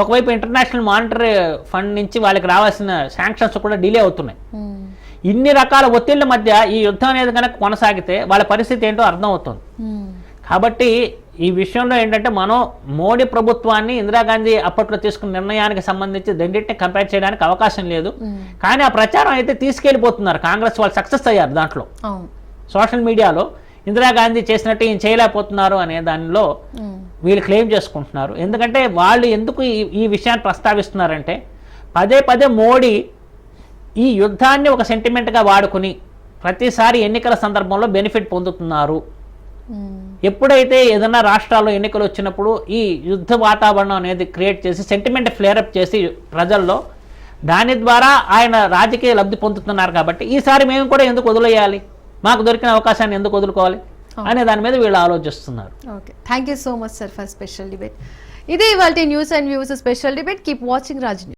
ఒకవైపు ఇంటర్నేషనల్ మానిటరీ ఫండ్ నుంచి వాళ్ళకి రావాల్సిన శాంక్షన్స్ కూడా డిలే అవుతున్నాయి. ఇన్ని రకాల ఒత్తిళ్ల మధ్య ఈ యుద్ధం అనేది కనుక కొనసాగితే వాళ్ళ పరిస్థితి ఏంటో అర్థమవుతుంది. కాబట్టి ఈ విషయంలో ఏంటంటే మనం మోడీ ప్రభుత్వాన్ని ఇందిరాగాంధీ అప్పట్లో తీసుకున్న నిర్ణయానికి సంబంధించి రెండింటిని కంపేర్ చేయడానికి అవకాశం లేదు. కానీ ఆ ప్రచారం అయితే తీసుకెళ్ళిపోతున్నారు, కాంగ్రెస్ వాళ్ళు సక్సెస్ అయ్యారు దాంట్లో. సోషల్ మీడియాలో ఇందిరాగాంధీ చేసినట్టు ఈయన చేయలేకపోతున్నారు అనే దానిలో వీళ్ళు క్లెయిమ్ చేసుకుంటున్నారు. ఎందుకంటే వాళ్ళు ఎందుకు ఈ విషయాన్ని ప్రస్తావిస్తున్నారంటే పదే మోడీ ఈ యుద్ధాన్ని ఒక సెంటిమెంట్గా వాడుకుని ప్రతిసారి ఎన్నికల సందర్భంలో బెనిఫిట్ పొందుతున్నారు. ఎప్పుడైతే ఏదైనా రాష్ట్రాల్లో ఎన్నికలు వచ్చినప్పుడు ఈ యుద్ధ వాతావరణం అనేది క్రియేట్ చేసి సెంటిమెంట్ ఫ్లేరప్ చేసి ప్రజల్లో దాని ద్వారా ఆయన రాజకీయ లబ్ధి పొందుతున్నారు కాబట్టి ఈసారి మేము కూడా ఎందుకు వదిలేయాలి, మాకు దొరికిన అవకాశాన్ని ఎందుకు వదులుకోవాలి అనే దాని మీద వీళ్ళు ఆలోచిస్తున్నారు. Okay, thank you so much sir for special debate. ఇది ఇవాళ news and views special debate. Keep watching Raj news.